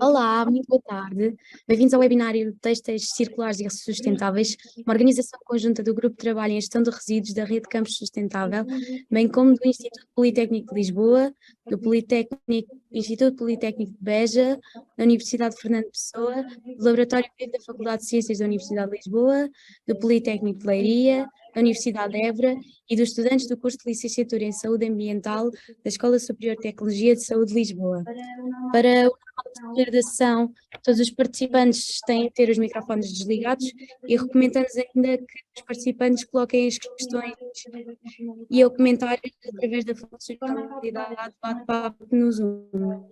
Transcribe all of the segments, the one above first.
Olá, muito boa tarde. Bem-vindos ao webinário Têxteis Circulares e Sustentáveis, uma organização conjunta do Grupo de Trabalho em Gestão de Resíduos da Rede Campos Sustentável, bem como do Instituto Politécnico de Lisboa, do Instituto Politécnico de Beja, da Universidade de Fernando Pessoa, do Laboratório Vivo da Faculdade de Ciências da Universidade de Lisboa, do Politécnico de Leiria, da Universidade de Évora e dos estudantes do curso de Licenciatura em Saúde Ambiental da Escola Superior de Tecnologia de Saúde de Lisboa. Para o de graduação, todos os participantes têm de ter os microfones desligados e recomendamos ainda que os participantes coloquem as questões e o comentário através da funcionalidade bate-papo no Zoom,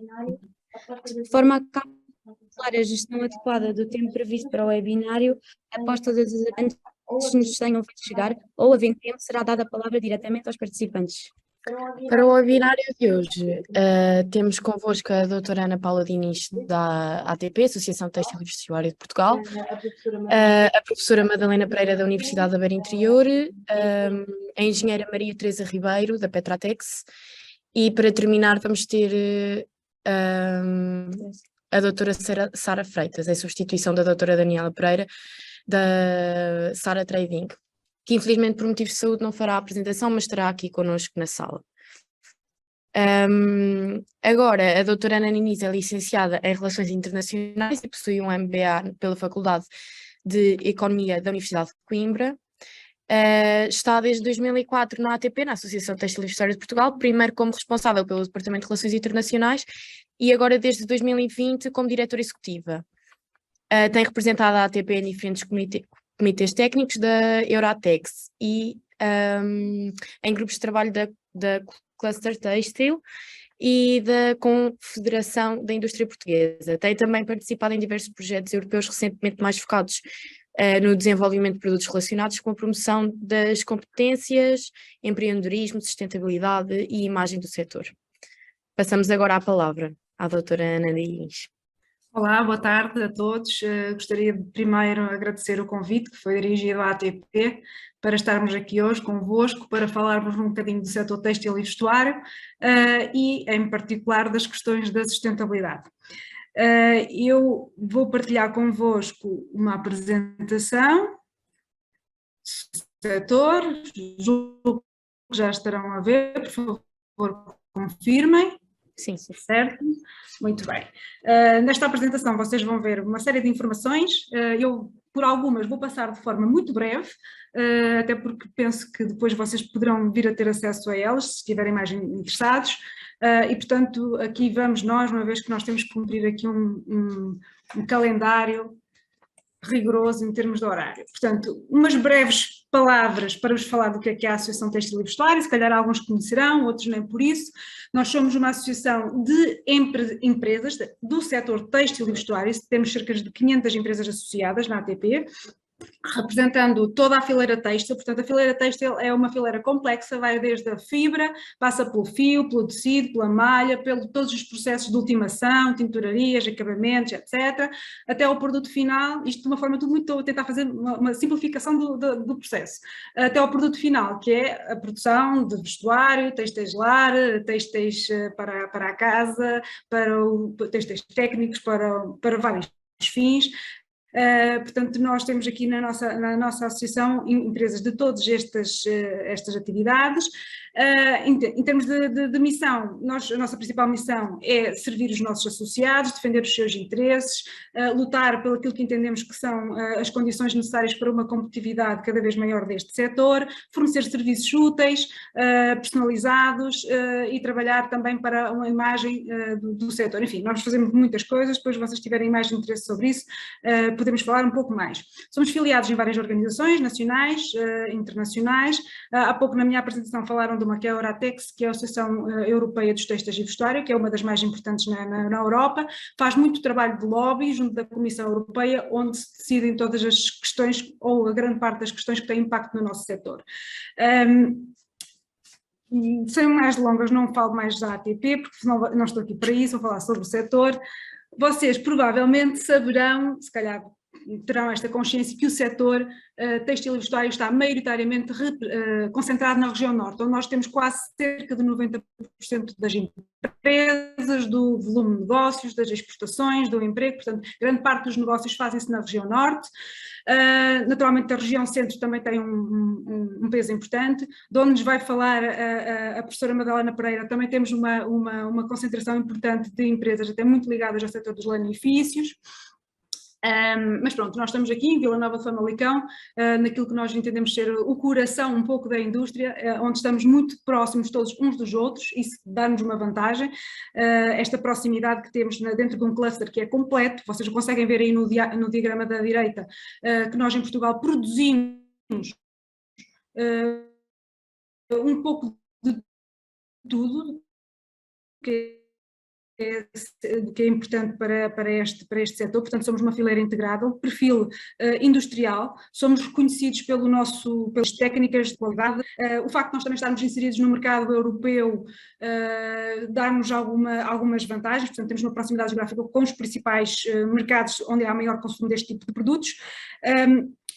de forma a calcular a gestão adequada do tempo previsto para o webinário. Após todas as antes nos tenham feito chegar, ou havendo tempo, será dada a palavra diretamente aos participantes. Para o webinário de hoje, temos convosco a doutora Ana Paula Diniz, da ATP, Associação Têxtil e Vestuário de Portugal, a professora Madalena Pereira, da Universidade da Beira Interior, a engenheira Maria Teresa Ribeiro, da Petratex, e para terminar vamos ter a doutora Sara Freitas, em substituição da doutora Daniela Pereira, da Sara Trading, que infelizmente por motivos de saúde não fará a apresentação, mas estará aqui connosco na sala. Agora, a doutora Ana Diniz é licenciada em Relações Internacionais e possui um MBA pela Faculdade de Economia da Universidade de Coimbra. Está desde 2004 na ATP, na Associação Têxtil e Vestuário de Portugal, primeiro como responsável pelo Departamento de Relações Internacionais e agora desde 2020 como diretora executiva. Tem representado a ATP em diferentes comitês técnicos da Euratex e em grupos de trabalho da Cluster Têxtil e da Confederação da Indústria Portuguesa. Tem também participado em diversos projetos europeus recentemente mais focados no desenvolvimento de produtos relacionados com a promoção das competências, empreendedorismo, sustentabilidade e imagem do setor. Passamos agora a palavra à doutora Ana Diniz. Olá, boa tarde a todos. Gostaria de primeiro agradecer o convite que foi dirigido à ATP para estarmos aqui hoje convosco para falarmos um bocadinho do setor têxtil e vestuário e em particular das questões da sustentabilidade. Eu vou partilhar convosco uma apresentação do setor, julgo que já estarão a ver, por favor confirmem. Sim. Certo? Muito bem. Nesta apresentação vocês vão ver uma série de informações, eu por algumas vou passar de forma muito breve, até porque penso que depois vocês poderão vir a ter acesso a elas, se estiverem mais interessados, e portanto aqui vamos nós, uma vez que nós temos que cumprir aqui um calendário rigoroso em termos de horário. Portanto, umas breves palavras para vos falar do que é a Associação Têxtil e Vestuário, se calhar alguns conhecerão, outros nem por isso. Nós somos uma associação de empresas do setor têxtil e vestuário, temos cerca de 500 empresas associadas na ATP, representando toda a fileira têxtil. Portanto, a fileira têxtil é uma fileira complexa, vai desde a fibra, passa pelo fio, pelo tecido, pela malha, pelo todos os processos de ultimação, tinturarias, acabamentos, etc., até ao produto final, isto de uma forma tudo muito, tentar fazer uma simplificação do processo, até ao produto final, que é a produção de vestuário, têxteis lar, têxteis para a casa, têxteis técnicos para vários fins. Portanto, nós temos aqui na nossa associação empresas de todas estas atividades. Em termos de missão, a nossa principal missão é servir os nossos associados, defender os seus interesses, lutar pelo aquilo que entendemos que são as condições necessárias para uma competitividade cada vez maior deste setor, fornecer serviços úteis, personalizados e trabalhar também para uma imagem do setor. Enfim, nós fazemos muitas coisas, depois vocês tiverem mais interesse sobre isso, podemos falar um pouco mais. Somos filiados em várias organizações nacionais, internacionais. Há pouco na minha apresentação falaram de uma que é a Euratex, que é a Associação Europeia dos Têxteis e Vestuário, que é uma das mais importantes na Europa, faz muito trabalho de lobby junto da Comissão Europeia, onde se decidem todas as questões, ou a grande parte das questões que têm impacto no nosso setor. Sem mais delongas, não falo mais da ATP, porque não estou aqui para isso, vou falar sobre o setor. Vocês provavelmente saberão, se calhar terão esta consciência que o setor têxtil e vestuário está maioritariamente concentrado na região norte, onde nós temos quase cerca de 90% das empresas, do volume de negócios, das exportações, do emprego, portanto, grande parte dos negócios fazem-se na região norte. Naturalmente a região centro também tem um peso importante. De onde nos vai falar a professora Madalena Pereira, também temos uma concentração importante de empresas até muito ligadas ao setor dos lanifícios. Mas pronto, nós estamos aqui em Vila Nova de Famalicão, naquilo que nós entendemos ser o coração um pouco da indústria, onde estamos muito próximos todos uns dos outros, isso dá-nos uma vantagem, esta proximidade que temos dentro de um cluster que é completo. Vocês conseguem ver aí no diagrama da direita que nós em Portugal produzimos um pouco de tudo, que é importante para este setor. Portanto, somos uma fileira integrada, o perfil industrial, somos reconhecidos pelas técnicas de qualidade, o facto de nós também estarmos inseridos no mercado europeu dá-nos algumas vantagens, portanto temos uma proximidade geográfica com os principais mercados onde há maior consumo deste tipo de produtos.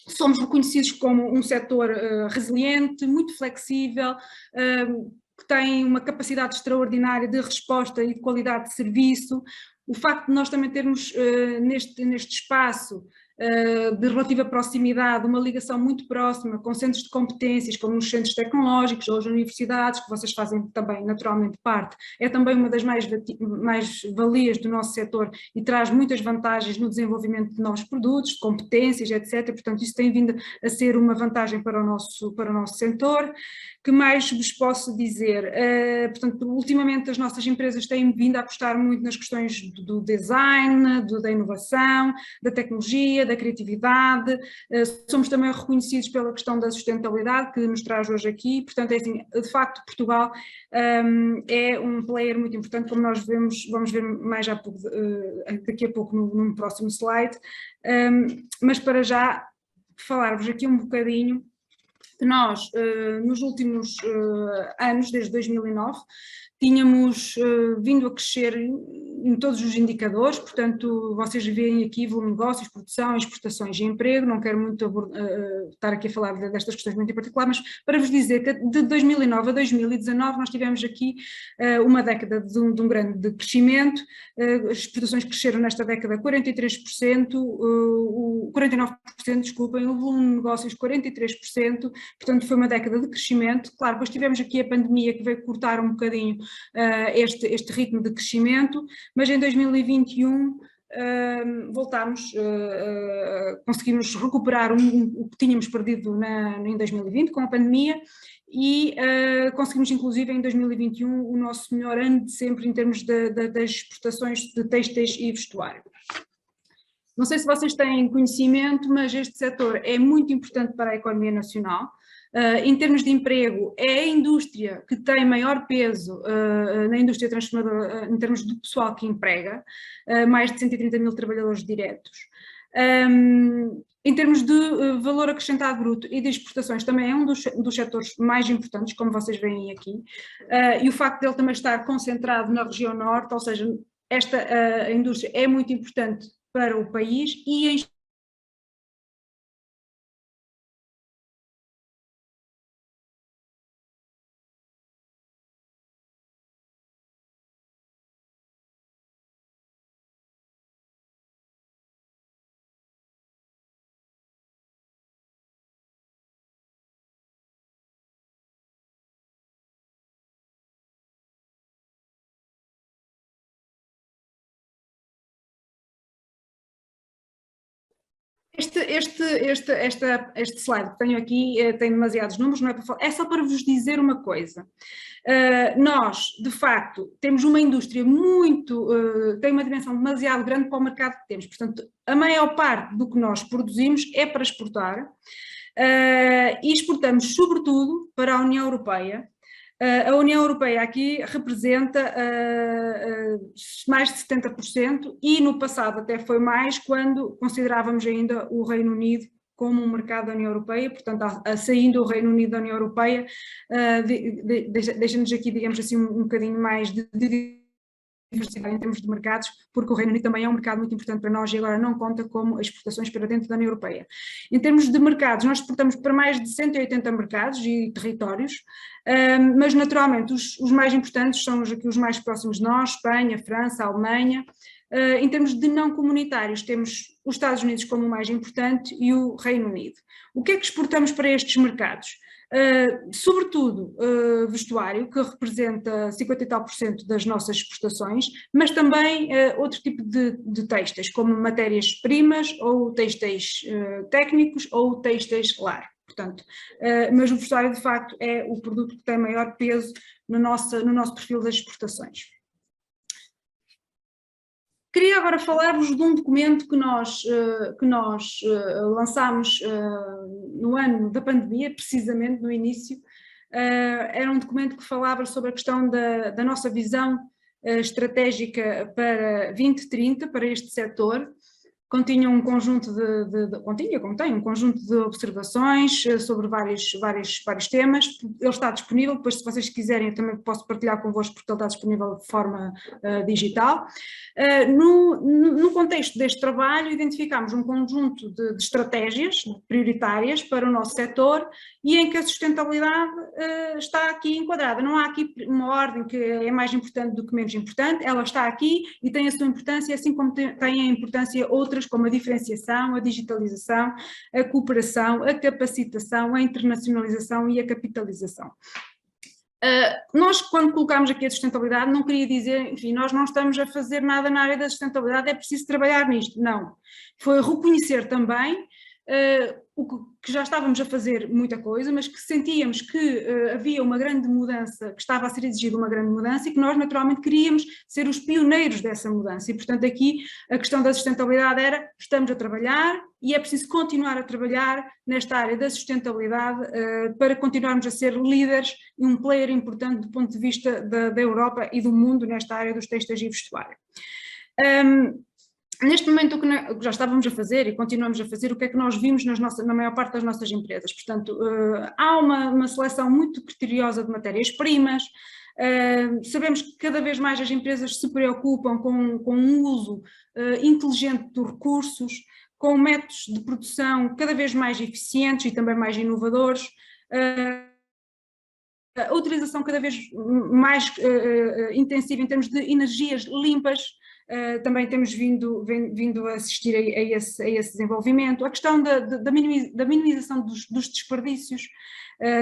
Somos reconhecidos como um setor resiliente, muito flexível, que tem uma capacidade extraordinária de resposta e de qualidade de serviço. O facto de nós também termos neste espaço de relativa proximidade, uma ligação muito próxima com centros de competências, como os centros tecnológicos ou as universidades, que vocês fazem também naturalmente parte, é também uma das mais-valias do nosso setor e traz muitas vantagens no desenvolvimento de novos produtos, de competências, etc. Portanto, isso tem vindo a ser uma vantagem para o nosso setor. Que mais vos posso dizer? Portanto, ultimamente as nossas empresas têm vindo a apostar muito nas questões do design, da inovação, da tecnologia, da criatividade. Somos também reconhecidos pela questão da sustentabilidade que nos traz hoje aqui. Portanto, é assim, de facto Portugal é um player muito importante, como nós vamos ver mais daqui a pouco num próximo slide. Mas para já falar-vos aqui um bocadinho que nós, nos últimos anos, desde 2009, tínhamos vindo a crescer em todos os indicadores. Portanto, vocês veem aqui volume de negócios, produção, exportações e emprego. Não quero muito estar aqui a falar destas questões muito em particular, mas para vos dizer que de 2009 a 2019 nós tivemos aqui uma década de um grande crescimento. As exportações cresceram nesta década 43%, 49%, desculpem, o volume de negócios 43%, portanto foi uma década de crescimento. Claro, depois tivemos aqui a pandemia que veio cortar um bocadinho este ritmo de crescimento, mas em 2021 voltámos, conseguimos recuperar o que tínhamos perdido em 2020 com a pandemia e conseguimos inclusive em 2021 o nosso melhor ano de sempre em termos das exportações de têxteis e vestuário. Não sei se vocês têm conhecimento, mas este setor é muito importante para a economia nacional. Em termos de emprego, é a indústria que tem maior peso na indústria transformadora em termos do pessoal que emprega, mais de 130 mil trabalhadores diretos. Em termos de valor acrescentado bruto e de exportações, também é um dos setores mais importantes, como vocês veem aqui, e o facto dele também estar concentrado na região norte, ou seja, a indústria é muito importante para o país e em Este slide que tenho aqui tem demasiados números, não é para falar, é só para vos dizer uma coisa. Nós, de facto, temos uma indústria tem uma dimensão demasiado grande para o mercado que temos, portanto, a maior parte do que nós produzimos é para exportar e exportamos sobretudo para a União Europeia. A União Europeia aqui representa mais de 70% e no passado até foi mais quando considerávamos ainda o Reino Unido como um mercado da União Europeia, portanto, saindo o Reino Unido da União Europeia, deixa-nos aqui, digamos assim, um bocadinho mais de diversidade em termos de mercados, porque o Reino Unido também é um mercado muito importante para nós e agora não conta como exportações para dentro da União Europeia. Em termos de mercados, nós exportamos para mais de 180 mercados e territórios, mas naturalmente os mais importantes são aqui os mais próximos de nós, Espanha, França, Alemanha. Em termos de não comunitários, temos os Estados Unidos como o mais importante e o Reino Unido. O que é que exportamos para estes mercados? Sobretudo vestuário, que representa 50 e tal % das nossas exportações, mas também outro tipo de têxteis, como matérias-primas ou têxteis técnicos ou têxteis lar. Portanto, mas o vestuário de facto é o produto que tem maior peso no nosso perfil das exportações. Queria agora falar-vos de um documento que nós lançámos no ano da pandemia, precisamente no início. Era um documento que falava sobre a questão da nossa visão estratégica para 2030, para este setor. Continha um conjunto contém um conjunto de observações sobre vários temas. Ele está disponível, depois se vocês quiserem eu também posso partilhar convosco porque ele está disponível de forma digital. No contexto deste trabalho identificámos um conjunto de estratégias prioritárias para o nosso setor e em que a sustentabilidade está aqui enquadrada. Não há aqui uma ordem que é mais importante do que menos importante, ela está aqui e tem a sua importância, assim como tem a importância outras como a diferenciação, a digitalização, a cooperação, a capacitação, a internacionalização e a capitalização. Nós, quando colocámos aqui a sustentabilidade, não queria dizer, enfim, nós não estamos a fazer nada na área da sustentabilidade, é preciso trabalhar nisto. Não. Foi reconhecer também o que já estávamos a fazer muita coisa, mas que sentíamos que havia uma grande mudança, que estava a ser exigida uma grande mudança e que nós naturalmente queríamos ser os pioneiros dessa mudança e portanto aqui a questão da sustentabilidade era, estamos a trabalhar e é preciso continuar a trabalhar nesta área da sustentabilidade para continuarmos a ser líderes e um player importante do ponto de vista da Europa e do mundo nesta área dos têxteis e vestuário. Neste momento, o que já estávamos a fazer e continuamos a fazer, o que é que nós vimos na maior parte das nossas empresas? Portanto, há uma seleção muito criteriosa de matérias-primas, sabemos que cada vez mais as empresas se preocupam com um uso inteligente dos recursos, com métodos de produção cada vez mais eficientes e também mais inovadores, a utilização cada vez mais intensiva em termos de energias limpas. Também temos vindo a assistir a esse desenvolvimento. A questão da minimização dos desperdícios,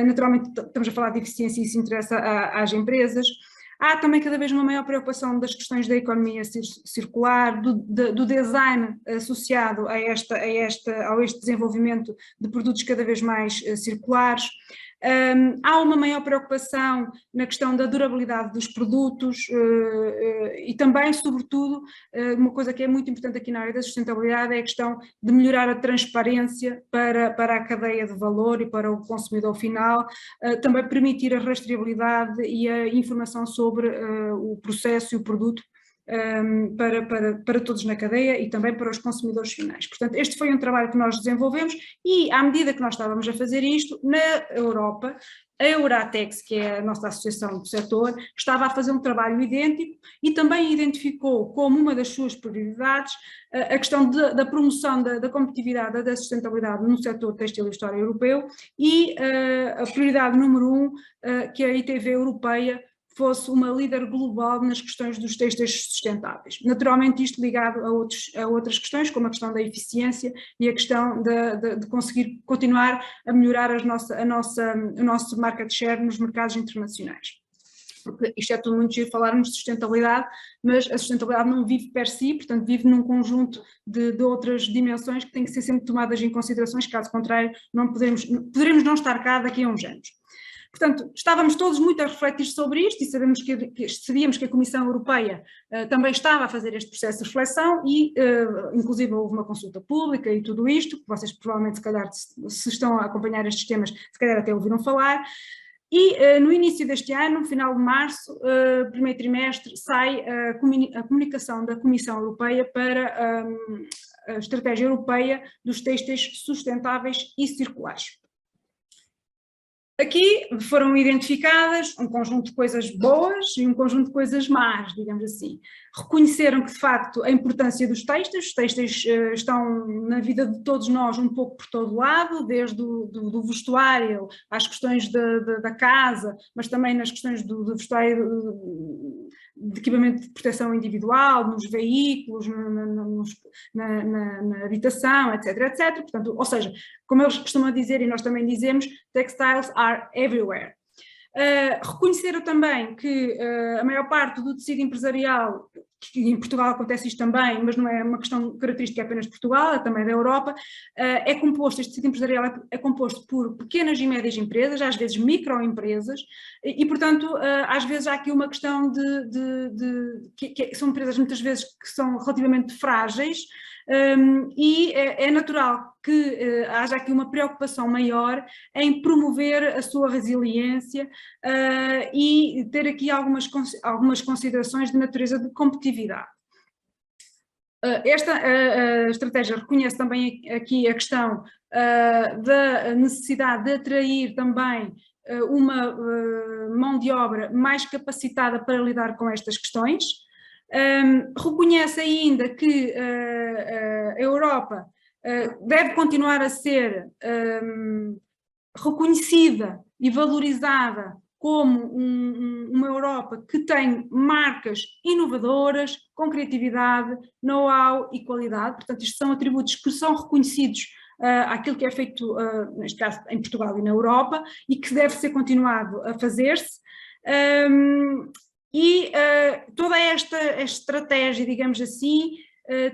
naturalmente estamos a falar de eficiência e isso interessa às empresas. Há também cada vez uma maior preocupação das questões da economia circular, do design associado a este desenvolvimento de produtos cada vez mais circulares. Há uma maior preocupação na questão da durabilidade dos produtos e também, sobretudo, uma coisa que é muito importante aqui na área da sustentabilidade é a questão de melhorar a transparência para a cadeia de valor e para o consumidor final, também permitir a rastreabilidade e a informação sobre o processo e o produto para todos na cadeia e também para os consumidores finais. Portanto, este foi um trabalho que nós desenvolvemos e à medida que nós estávamos a fazer isto, na Europa, a Euratex, que é a nossa associação do setor, estava a fazer um trabalho idêntico e também identificou como uma das suas prioridades a questão da promoção da competitividade, da sustentabilidade no setor têxtil e vestuário europeu e a prioridade número 1, que a ITV europeia fosse uma líder global nas questões dos têxteis sustentáveis. Naturalmente isto ligado a outras questões, como a questão da eficiência e a questão de conseguir continuar a melhorar o nosso market share nos mercados internacionais. Porque isto é tudo muito giro falarmos de sustentabilidade, mas a sustentabilidade não vive per si, portanto vive num conjunto de outras dimensões que têm que ser sempre tomadas em considerações, caso contrário poderemos não estar cá daqui a uns anos. Portanto, estávamos todos muito a refletir sobre isto e sabíamos que a Comissão Europeia também estava a fazer este processo de reflexão e, inclusive, houve uma consulta pública e tudo isto, que vocês provavelmente, se calhar, se estão a acompanhar estes temas, se calhar até ouviram falar. E no início deste ano, no final de março, primeiro trimestre, sai a comunicação da Comissão Europeia para a Estratégia Europeia dos Têxteis Sustentáveis e Circulares. Aqui foram identificadas um conjunto de coisas boas e um conjunto de coisas más, digamos assim. Reconheceram que, de facto, a importância dos têxteis. Os têxteis estão na vida de todos nós um pouco por todo lado, desde do vestuário às questões da casa, mas também nas questões do vestuário, de equipamento de proteção individual, nos veículos, na habitação, etc, etc. Portanto, ou seja, como eles costumam dizer e nós também dizemos, textiles are everywhere. Reconheceram também que a maior parte do tecido empresarial, que em Portugal acontece isto também, mas não é uma questão característica apenas de Portugal, é também da Europa, é composto, este tecido empresarial é composto por pequenas e médias empresas, às vezes microempresas, e portanto, às vezes há aqui uma questão que são empresas muitas vezes que são relativamente frágeis, e é natural que haja aqui uma preocupação maior em promover a sua resiliência e ter aqui algumas considerações de natureza de competitividade. Esta estratégia reconhece também aqui a questão da necessidade de atrair também uma mão de obra mais capacitada para lidar com estas questões. Reconhece ainda que a Europa deve continuar a ser reconhecida e valorizada como uma Europa que tem marcas inovadoras, com criatividade, know-how e qualidade. Portanto, isto são atributos que são reconhecidos àquilo que é feito, neste caso, em Portugal e na Europa, e que deve ser continuado a fazer-se. Toda esta estratégia, digamos assim,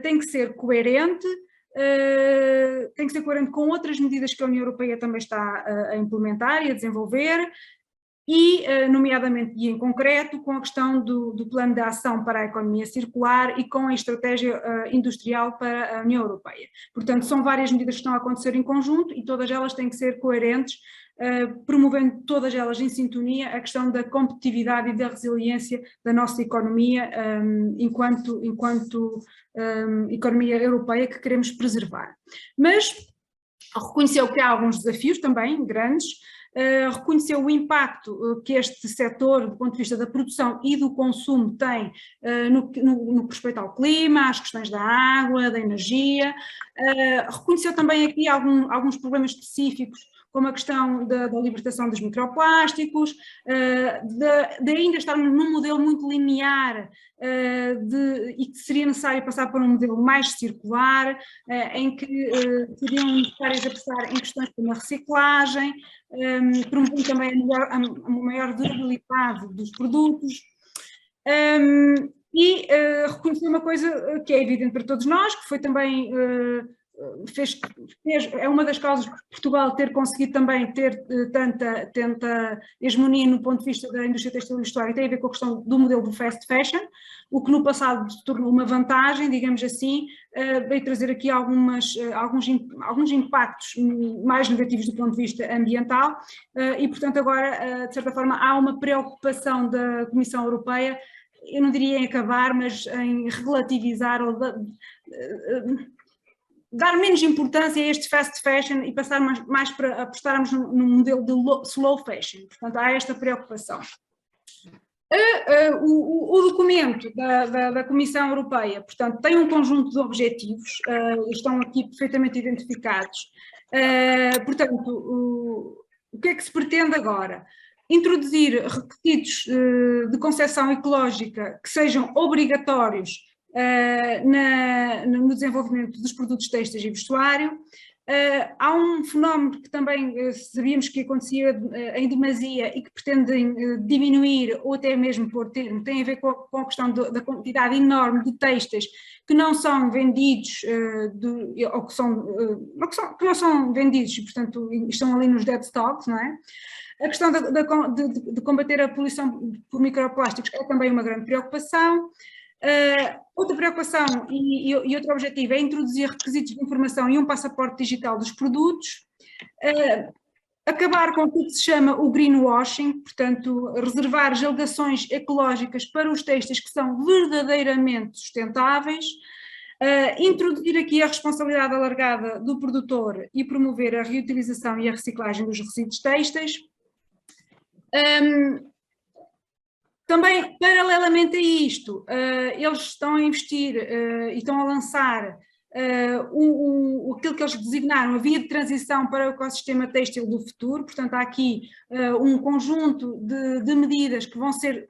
tem que ser coerente, com outras medidas que a União Europeia também está a implementar e a desenvolver, e, nomeadamente e em concreto, com a questão do plano de ação para a economia circular e com a estratégia industrial para a União Europeia. Portanto, são várias medidas que estão a acontecer em conjunto e todas elas têm que ser coerentes, promovendo todas elas em sintonia a questão da competitividade e da resiliência da nossa economia enquanto economia europeia que queremos preservar. Mas reconheceu que há alguns desafios também grandes, reconheceu o impacto que este setor, do ponto de vista da produção e do consumo, tem no que respeita ao clima, às questões da água, da energia. Reconheceu também aqui alguns problemas específicos, como a questão da libertação dos microplásticos, de ainda estarmos num modelo muito linear e que seria necessário passar para um modelo mais circular, em que seriam necessárias a pensar em questões como a reciclagem, promovendo também a maior durabilidade dos produtos. Reconhecer uma coisa que é evidente para todos nós, que foi também... é uma das causas de Portugal ter conseguido também ter tanta hegemonia no ponto de vista da indústria têxtil e vestuário, tem a ver com a questão do modelo do fast fashion, o que no passado se tornou uma vantagem, digamos assim, veio trazer aqui alguns impactos mais negativos do ponto de vista ambiental e, portanto, agora, de certa forma, há uma preocupação da Comissão Europeia, eu não diria em acabar, mas em relativizar ou dar menos importância a este fast fashion e passar mais para apostarmos num modelo de slow fashion. Portanto, há esta preocupação. O documento da Comissão Europeia, portanto, tem um conjunto de objetivos, estão aqui perfeitamente identificados. Portanto, o que é que se pretende agora? Introduzir requisitos de concepção ecológica que sejam obrigatórios no desenvolvimento dos produtos têxteis e vestuário. Há um fenómeno que também sabíamos que acontecia em demasia e que pretendem diminuir ou até mesmo pôr termo, tem a ver com a questão da quantidade enorme de têxteis que não são vendidos ou que não são vendidos e, portanto, estão ali nos dead stocks, não é? A questão de combater a poluição por microplásticos é também uma grande preocupação. Outra preocupação e outro objetivo é introduzir requisitos de informação e um passaporte digital dos produtos, acabar com o que se chama o greenwashing, portanto, reservar as alegações ecológicas para os têxteis que são verdadeiramente sustentáveis, introduzir aqui a responsabilidade alargada do produtor e promover a reutilização e a reciclagem dos resíduos têxteis, Também, paralelamente a isto, eles estão a investir e estão a lançar aquilo que eles designaram a via de transição para o ecossistema têxtil do futuro. Portanto, há aqui um conjunto de medidas que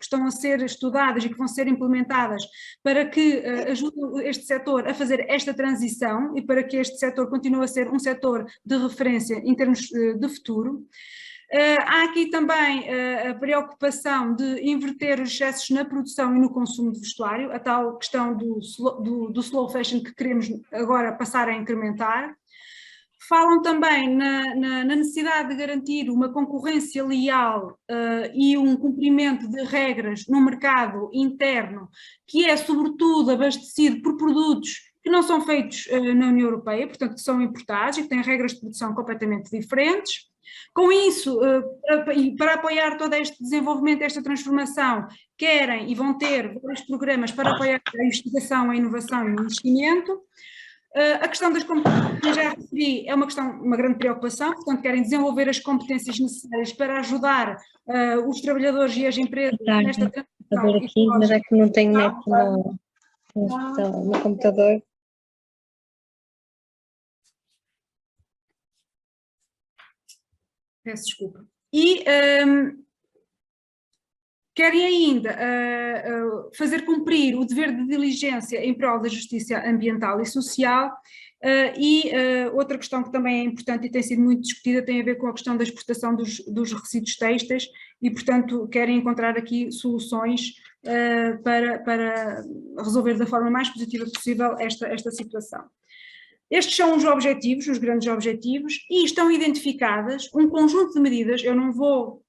estão a ser estudadas e que vão ser implementadas para que ajudem este setor a fazer esta transição e para que este setor continue a ser um setor de referência em termos de futuro. Há aqui também a preocupação de inverter os excessos na produção e no consumo de vestuário, a tal questão do slow fashion que queremos agora passar a incrementar. Falam também na necessidade de garantir uma concorrência leal e um cumprimento de regras no mercado interno, que é sobretudo abastecido por produtos que não são feitos na União Europeia, portanto que são importados e que têm regras de produção completamente diferentes. Com isso, para apoiar todo este desenvolvimento, esta transformação, querem e vão ter vários programas para apoiar a investigação, a inovação e o investimento. A questão das competências, que já referi, é uma grande preocupação, portanto querem desenvolver as competências necessárias para ajudar os trabalhadores e as empresas nesta transição. A ver aqui, mas é que não tenho net no computador. Peço desculpa. E querem ainda fazer cumprir o dever de diligência em prol da justiça ambiental e social. Outra questão que também é importante e tem sido muito discutida tem a ver com a questão da exportação dos resíduos têxteis e, portanto, querem encontrar aqui soluções para resolver da forma mais positiva possível esta situação. Estes são os objetivos, os grandes objetivos, e estão identificadas um conjunto de medidas. Eu não vou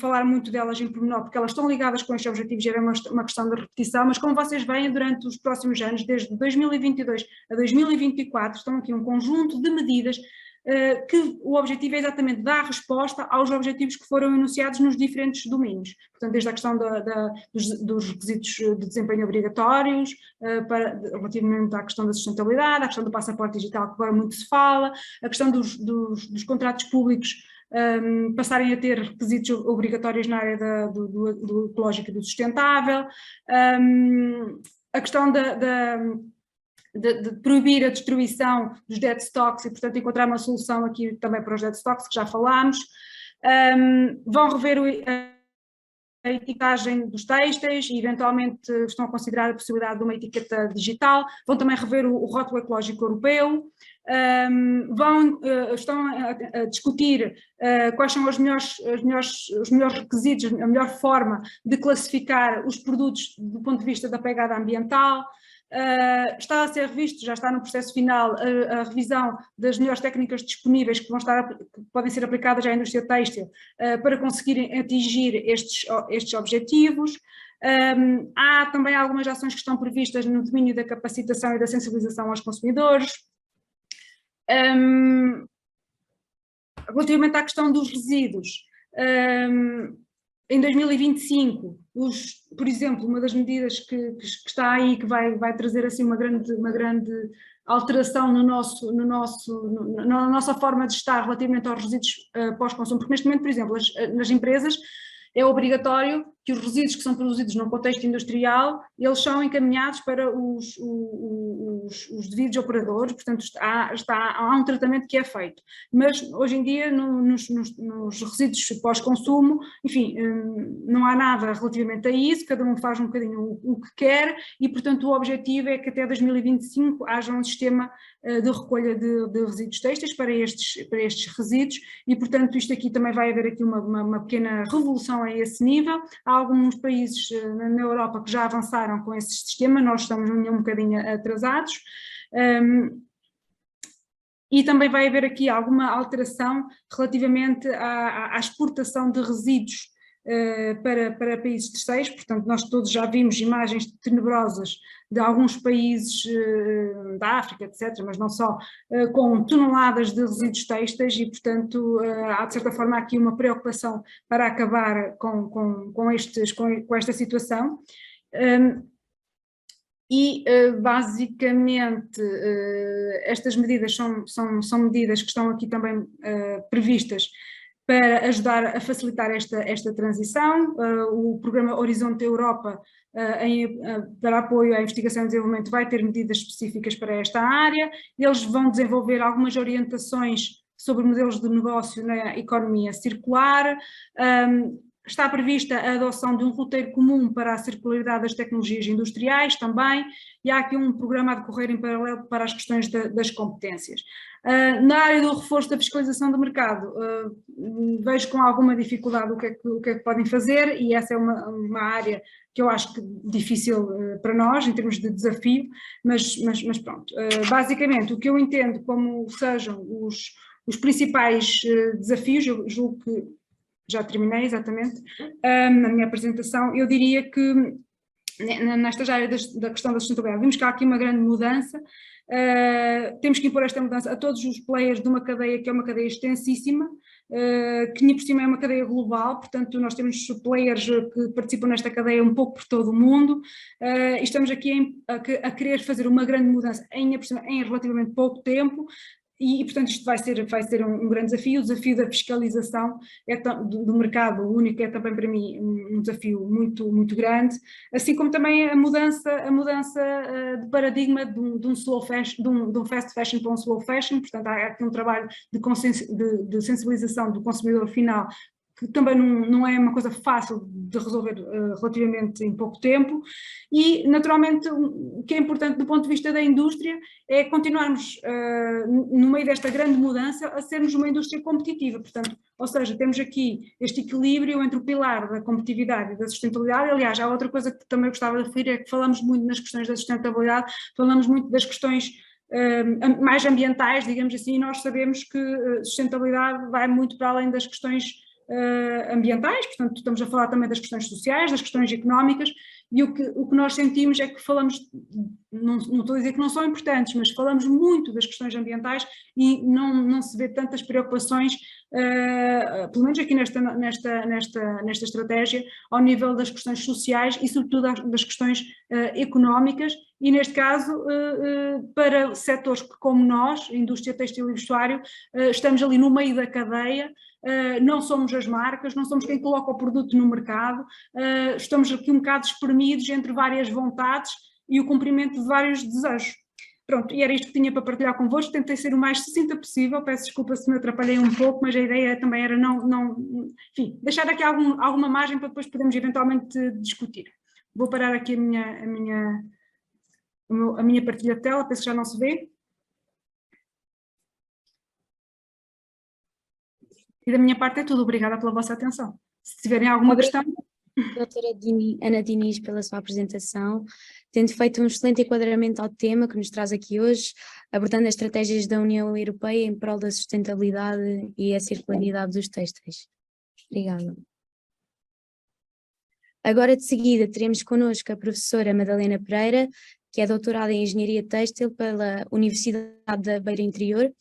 falar muito delas em pormenor, porque elas estão ligadas com estes objetivos, era uma questão de repetição, mas como vocês veem, durante os próximos anos, desde 2022 a 2024, estão aqui um conjunto de medidas que o objetivo é exatamente dar resposta aos objetivos que foram enunciados nos diferentes domínios. Portanto, desde a questão dos requisitos de desempenho obrigatórios, relativamente à questão da sustentabilidade, à questão do passaporte digital, que agora muito se fala, a questão dos contratos públicos passarem a ter requisitos obrigatórios na área do ecológico e do sustentável, a questão de proibir a destruição dos dead stocks e, portanto, encontrar uma solução aqui também para os dead stocks, que já falámos. Vão rever a etiquetagem dos têxteis e, eventualmente, estão a considerar a possibilidade de uma etiqueta digital. Vão também rever o rótulo ecológico europeu. Estão a discutir quais são os melhores requisitos, a melhor forma de classificar os produtos do ponto de vista da pegada ambiental. Está a ser revisto, já está no processo final, a revisão das melhores técnicas disponíveis que podem ser aplicadas à indústria têxtil para conseguirem atingir estes objetivos. Há também algumas ações que estão previstas no domínio da capacitação e da sensibilização aos consumidores. Relativamente à questão dos resíduos, em 2025, por exemplo, uma das medidas que está aí, que vai trazer assim uma grande alteração na nossa forma de estar relativamente aos resíduos pós-consumo, porque neste momento, por exemplo, nas empresas é obrigatório que os resíduos que são produzidos num contexto industrial, eles são encaminhados para os devidos operadores, portanto há um tratamento que é feito, mas hoje em dia nos resíduos pós-consumo, enfim, não há nada relativamente a isso, cada um faz um bocadinho o que quer e, portanto, o objetivo é que até 2025 haja um sistema de recolha de resíduos têxteis para estes resíduos e, portanto, isto aqui também vai haver aqui uma pequena revolução a esse nível. Há alguns países na Europa que já avançaram com esse sistema, nós estamos um bocadinho atrasados. E também vai haver aqui alguma alteração relativamente à exportação de resíduos para países terceiros, portanto nós todos já vimos imagens tenebrosas de alguns países da África, etc., mas não só, com toneladas de resíduos têxteis e, portanto, há de certa forma aqui uma preocupação para acabar com esta situação. Basicamente, estas medidas são medidas que estão aqui também previstas para ajudar a facilitar esta transição. O programa Horizonte Europa, para apoio à investigação e desenvolvimento, vai ter medidas específicas para esta área. Eles vão desenvolver algumas orientações sobre modelos de negócio na economia circular. Está prevista a adoção de um roteiro comum para a circularidade das tecnologias industriais também, e há aqui um programa a decorrer em paralelo para as questões das competências. Na área do reforço da fiscalização do mercado, vejo com alguma dificuldade o que é que podem fazer, e essa é uma área que eu acho que difícil para nós, em termos de desafio, mas pronto. Basicamente, o que eu entendo como sejam os principais desafios, eu julgo que já terminei exatamente na minha apresentação, eu diria que nestas áreas da questão da sustentabilidade, vimos que há aqui uma grande mudança, temos que impor esta mudança a todos os players de uma cadeia que é uma cadeia extensíssima, que nem por cima é uma cadeia global, portanto nós temos players que participam nesta cadeia um pouco por todo o mundo, e estamos aqui a querer fazer uma grande mudança em relativamente pouco tempo. E, portanto, isto vai ser um grande desafio. O desafio da fiscalização do mercado único é também para mim um desafio muito, muito grande, assim como também a mudança de paradigma de um slow fashion, de um fast fashion para um slow fashion. Portanto, há aqui um trabalho de sensibilização do consumidor final, que também não é uma coisa fácil de resolver relativamente em pouco tempo, e naturalmente o que é importante do ponto de vista da indústria é continuarmos no meio desta grande mudança a sermos uma indústria competitiva, portanto, ou seja, temos aqui este equilíbrio entre o pilar da competitividade e da sustentabilidade. Aliás, há outra coisa que também gostava de referir, é que falamos muito nas questões da sustentabilidade, falamos muito das questões mais ambientais, digamos assim, e nós sabemos que sustentabilidade vai muito para além das questões ambientais, portanto estamos a falar também das questões sociais, das questões económicas, e o que nós sentimos é que falamos, não estou a dizer que não são importantes, mas falamos muito das questões ambientais e não se vê tantas preocupações, pelo menos aqui nesta estratégia, ao nível das questões sociais e sobretudo das questões económicas, e neste caso para setores que, como nós, a indústria têxtil e vestuário, estamos ali no meio da cadeia. Não somos as marcas, não somos quem coloca o produto no mercado, estamos aqui um bocado espremidos entre várias vontades e o cumprimento de vários desejos. Pronto, e era isto que tinha para partilhar convosco. Tentei ser o mais sucinta possível, peço desculpa se me atrapalhei um pouco, mas a ideia também era enfim, deixar aqui alguma margem para depois podermos eventualmente discutir. Vou parar aqui a minha partilha de tela, penso que já não se vê. E da minha parte é tudo. Obrigada pela vossa atenção. Se tiverem alguma questão... Doutora Ana Diniz, pela sua apresentação, tendo feito um excelente enquadramento ao tema que nos traz aqui hoje, abordando as estratégias da União Europeia em prol da sustentabilidade e a circularidade dos têxteis. Obrigada. Agora, de seguida, teremos connosco a professora Madalena Pereira, que é doutorada em Engenharia Têxtil pela Universidade da Beira Interior.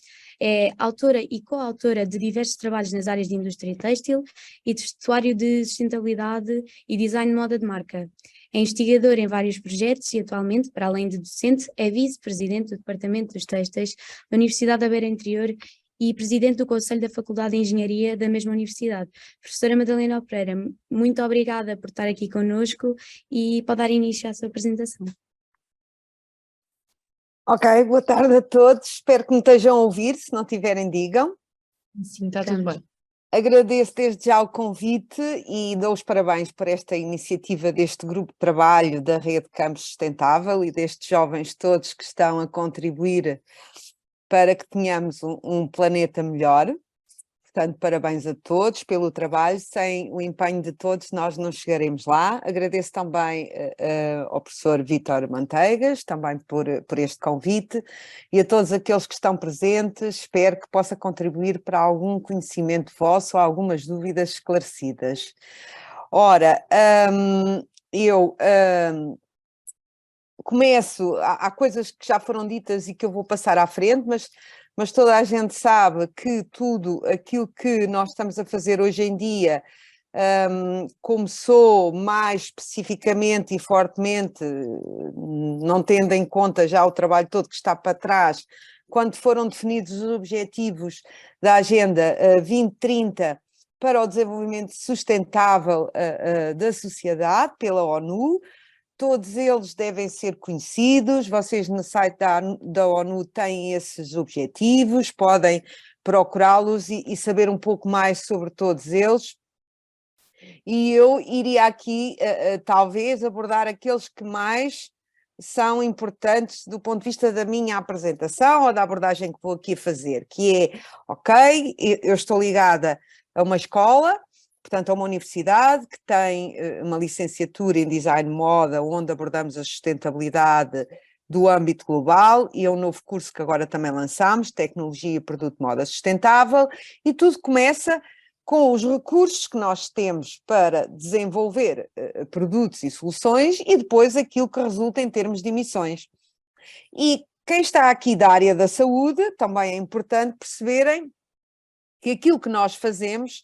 É autora e coautora de diversos trabalhos nas áreas de indústria têxtil e de vestuário de sustentabilidade e design de moda de marca. É investigadora em vários projetos e atualmente, para além de docente, é vice-presidente do Departamento dos Têxteis da Universidade da Beira Interior e presidente do Conselho da Faculdade de Engenharia da mesma universidade. Professora Madalena Pereira, muito obrigada por estar aqui connosco e pode dar início à sua apresentação. Ok, boa tarde a todos, espero que me estejam a ouvir, se não tiverem digam. Sim, está tudo bem. Agradeço desde já o convite e dou os parabéns por esta iniciativa deste grupo de trabalho da Rede Campos Sustentável e destes jovens todos que estão a contribuir para que tenhamos um planeta melhor. Portanto, parabéns a todos pelo trabalho, sem o empenho de todos nós não chegaremos lá. Agradeço também ao professor Vítor Manteigas, também por este convite, e a todos aqueles que estão presentes, espero que possa contribuir para algum conhecimento vosso ou algumas dúvidas esclarecidas. Ora, eu começo, há coisas que já foram ditas e que eu vou passar à frente, mas toda a gente sabe que tudo aquilo que nós estamos a fazer hoje em dia começou mais especificamente e fortemente, não tendo em conta já o trabalho todo que está para trás, quando foram definidos os objetivos da Agenda 2030 para o Desenvolvimento Sustentável da Sociedade, pela ONU. Todos eles devem ser conhecidos, vocês no site da ONU têm esses objetivos, podem procurá-los e saber um pouco mais sobre todos eles. E eu iria aqui, talvez, abordar aqueles que mais são importantes do ponto de vista da minha apresentação ou da abordagem que vou aqui fazer, que é, ok, eu estou ligada a uma escola, portanto a uma universidade que tem uma licenciatura em Design Moda, onde abordamos a sustentabilidade do âmbito global, e é um novo curso que agora também lançamos, Tecnologia e Produto de Moda Sustentável, e tudo começa com os recursos que nós temos para desenvolver produtos e soluções e depois aquilo que resulta em termos de emissões. E quem está aqui da área da saúde, também é importante perceberem que aquilo que nós fazemos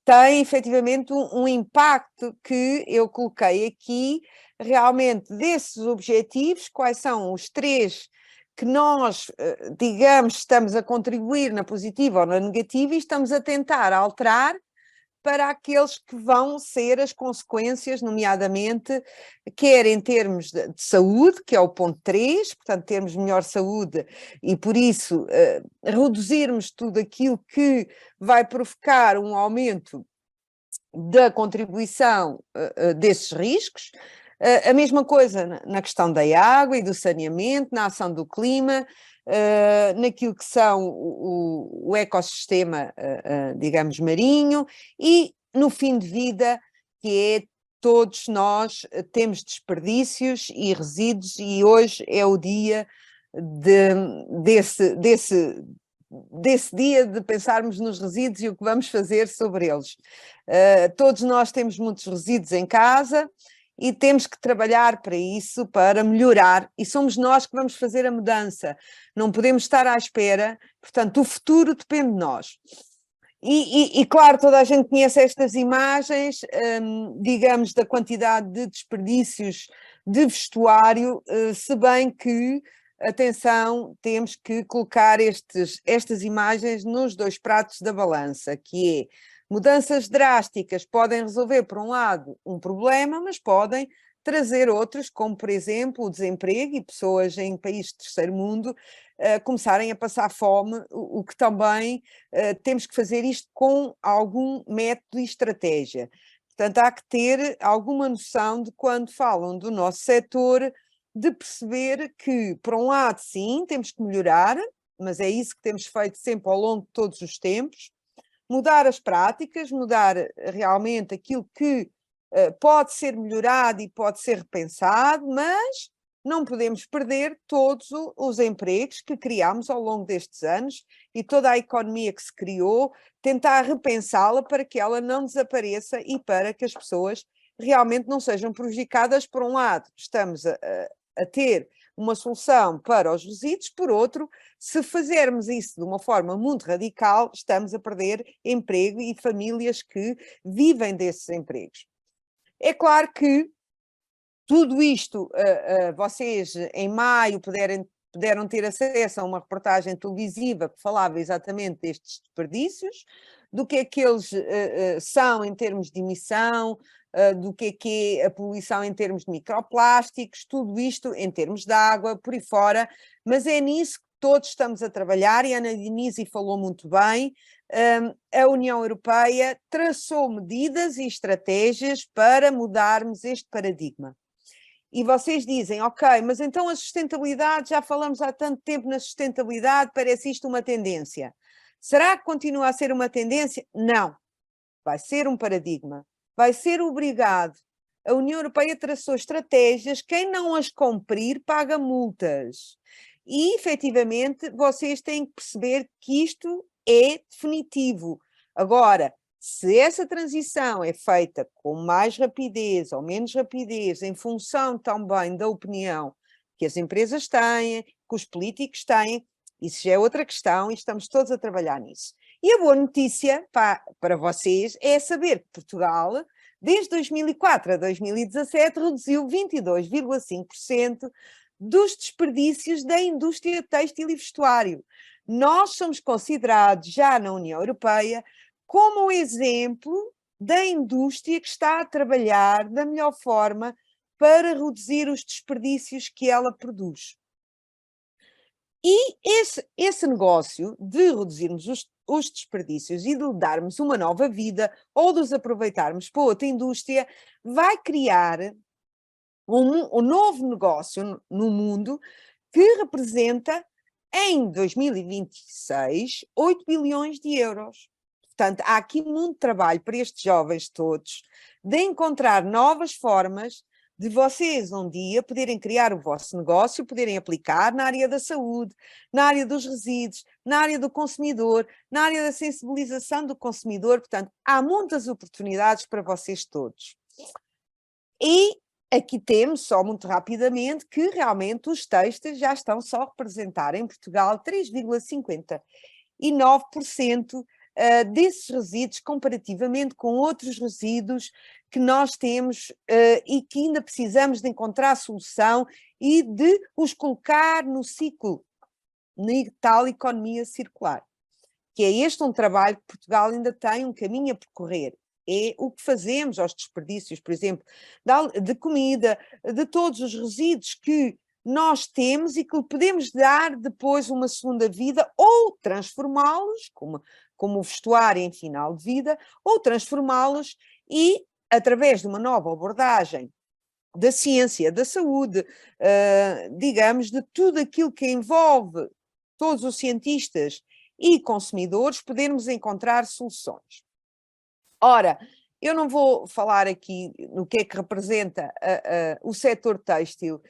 tem efetivamente um impacto que eu coloquei aqui, realmente desses objetivos, quais são os 3 que nós, digamos, estamos a contribuir na positiva ou na negativa e estamos a tentar alterar para aqueles que vão ser as consequências, nomeadamente, quer em termos de saúde, que é o ponto 3, portanto, termos melhor saúde e, por isso, reduzirmos tudo aquilo que vai provocar um aumento da contribuição desses riscos. A mesma coisa na questão da água e do saneamento, na ação do clima, naquilo que são o ecossistema, digamos, marinho, e no fim de vida, que é todos nós temos desperdícios e resíduos, e hoje é o dia desse dia de pensarmos nos resíduos e o que vamos fazer sobre eles. Todos nós temos muitos resíduos em casa e temos que trabalhar para isso, para melhorar, e somos nós que vamos fazer a mudança. Não podemos estar à espera, portanto, o futuro depende de nós. E claro, toda a gente conhece estas imagens, digamos, da quantidade de desperdícios de vestuário, se bem que, atenção, temos que colocar estas imagens nos 2 pratos da balança, que é, mudanças drásticas podem resolver, por um lado, um problema, mas podem trazer outros, como, por exemplo, o desemprego e pessoas em países de terceiro mundo começarem a passar fome, o que também temos que fazer isto com algum método e estratégia. Portanto, há que ter alguma noção de quando falam do nosso setor, de perceber que, por um lado, sim, temos que melhorar, mas é isso que temos feito sempre ao longo de todos os tempos, mudar as práticas, mudar realmente aquilo que pode ser melhorado e pode ser repensado, mas não podemos perder todos os empregos que criámos ao longo destes anos e toda a economia que se criou, tentar repensá-la para que ela não desapareça e para que as pessoas realmente não sejam prejudicadas. Por um lado, estamos a ter uma solução para os resíduos, por outro, se fizermos isso de uma forma muito radical, estamos a perder emprego e famílias que vivem desses empregos. É claro que tudo isto, vocês em maio puderam ter acesso a uma reportagem televisiva que falava exatamente destes desperdícios, do que é que eles são em termos de emissão, do que é a poluição em termos de microplásticos, tudo isto em termos de água, por aí fora, mas é nisso que todos estamos a trabalhar, e a Ana Dinizi falou muito bem. A União Europeia traçou medidas e estratégias para mudarmos este paradigma. E vocês dizem, ok, mas então a sustentabilidade, já falamos há tanto tempo na sustentabilidade, parece isto uma tendência. Será que continua a ser uma tendência? Não. Vai ser um paradigma. Vai ser obrigado. A União Europeia traçou estratégias, quem não as cumprir paga multas. E, efetivamente, vocês têm que perceber que isto é definitivo. Agora, se essa transição é feita com mais rapidez ou menos rapidez, em função também da opinião que as empresas têm, que os políticos têm, isso já é outra questão e estamos todos a trabalhar nisso. E a boa notícia para vocês é saber que Portugal, desde 2004 a 2017, reduziu 22,5% dos desperdícios da indústria têxtil e vestuário. Nós somos considerados, já na União Europeia, como um exemplo da indústria que está a trabalhar da melhor forma para reduzir os desperdícios que ela produz. E esse negócio de reduzirmos os desperdícios e de lhe darmos uma nova vida ou de os aproveitarmos para outra indústria vai criar um novo negócio no mundo que representa, em 2026, 8 bilhões de euros. Portanto, há aqui muito trabalho para estes jovens todos de encontrar novas formas de vocês um dia poderem criar o vosso negócio, poderem aplicar na área da saúde, na área dos resíduos, na área do consumidor, na área da sensibilização do consumidor. Portanto, há muitas oportunidades para vocês todos. E aqui temos, só muito rapidamente, que realmente os têxteis já estão só a representar em Portugal 3,59% desses resíduos, comparativamente com outros resíduos que nós temos e que ainda precisamos de encontrar solução e de os colocar no ciclo, na tal economia circular. Que é este um trabalho que Portugal ainda tem um caminho a percorrer. É o que fazemos aos desperdícios, por exemplo, de comida, de todos os resíduos que nós temos e que lhe podemos dar depois uma segunda vida ou transformá-los, como o vestuário em final de vida, ou transformá-los e, através de uma nova abordagem da ciência, da saúde, digamos, de tudo aquilo que envolve todos os cientistas e consumidores, podermos encontrar soluções. Ora, eu não vou falar aqui no que é que representa o setor têxtil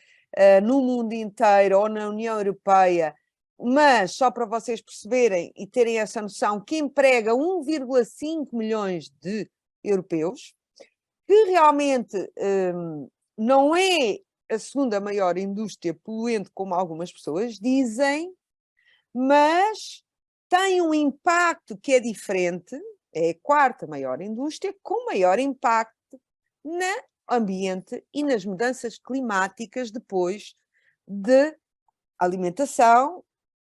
no mundo inteiro ou na União Europeia, mas só para vocês perceberem e terem essa noção que emprega 1,5 milhões de europeus, que realmente não é a segunda maior indústria poluente, como algumas pessoas dizem, mas tem um impacto que é diferente, é a quarta maior indústria, com maior impacto no ambiente e nas mudanças climáticas depois de alimentação,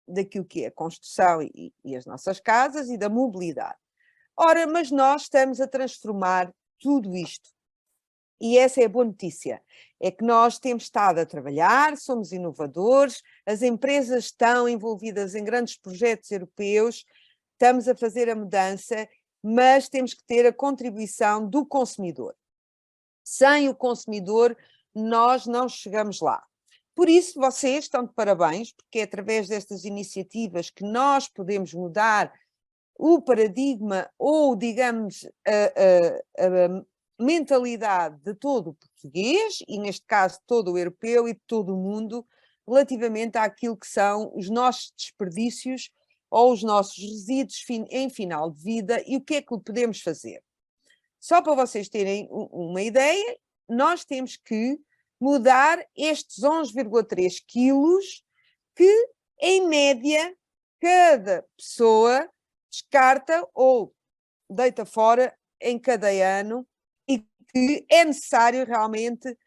daquilo que é a construção e as nossas casas e da mobilidade. Ora, mas nós estamos a transformar tudo isto. E essa é a boa notícia, é que nós temos estado a trabalhar, somos inovadores, as empresas estão envolvidas em grandes projetos europeus, estamos a fazer a mudança, mas temos que ter a contribuição do consumidor. Sem o consumidor, nós não chegamos lá. Por isso, vocês estão de parabéns, porque é através destas iniciativas que nós podemos mudar o paradigma ou, digamos, a mentalidade de todo o português, e neste caso todo o europeu e de todo o mundo, relativamente àquilo que são os nossos desperdícios ou os nossos resíduos em final de vida e o que é que podemos fazer. Só para vocês terem uma ideia, nós temos que mudar estes 11,3 quilos que, em média, cada pessoa descarta ou deita fora em cada ano e que é necessário realmente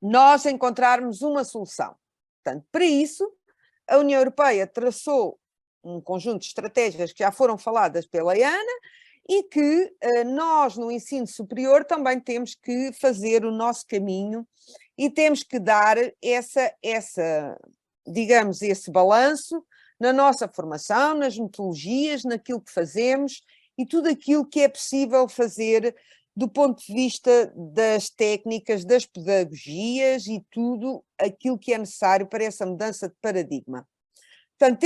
nós encontrarmos uma solução. Portanto, para isso, a União Europeia traçou um conjunto de estratégias que já foram faladas pela Ana e que nós, no ensino superior, também temos que fazer o nosso caminho e temos que dar digamos, esse balanço na nossa formação, nas metodologias, naquilo que fazemos e tudo aquilo que é possível fazer do ponto de vista das técnicas, das pedagogias e tudo aquilo que é necessário para essa mudança de paradigma. Portanto,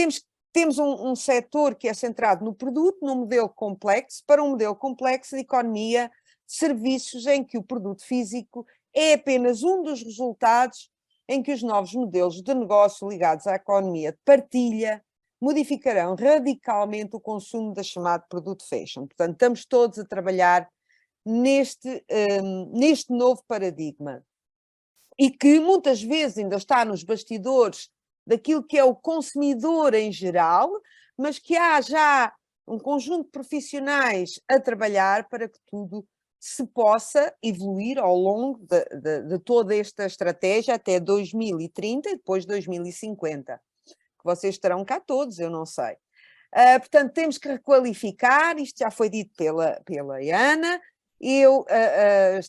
temos um setor que é centrado no produto, num modelo complexo, para um modelo complexo de economia de serviços em que o produto físico é apenas um dos resultados em que os novos modelos de negócio ligados à economia de partilha modificarão radicalmente o consumo da chamada produto fashion. Portanto, estamos todos a trabalhar neste novo paradigma e que muitas vezes ainda está nos bastidores daquilo que é o consumidor em geral, mas que há já um conjunto de profissionais a trabalhar para que tudo se possa evoluir ao longo de toda esta estratégia até 2030 e depois 2050, que vocês estarão cá todos, eu não sei. Portanto, temos que requalificar, isto já foi dito pela Ana, eu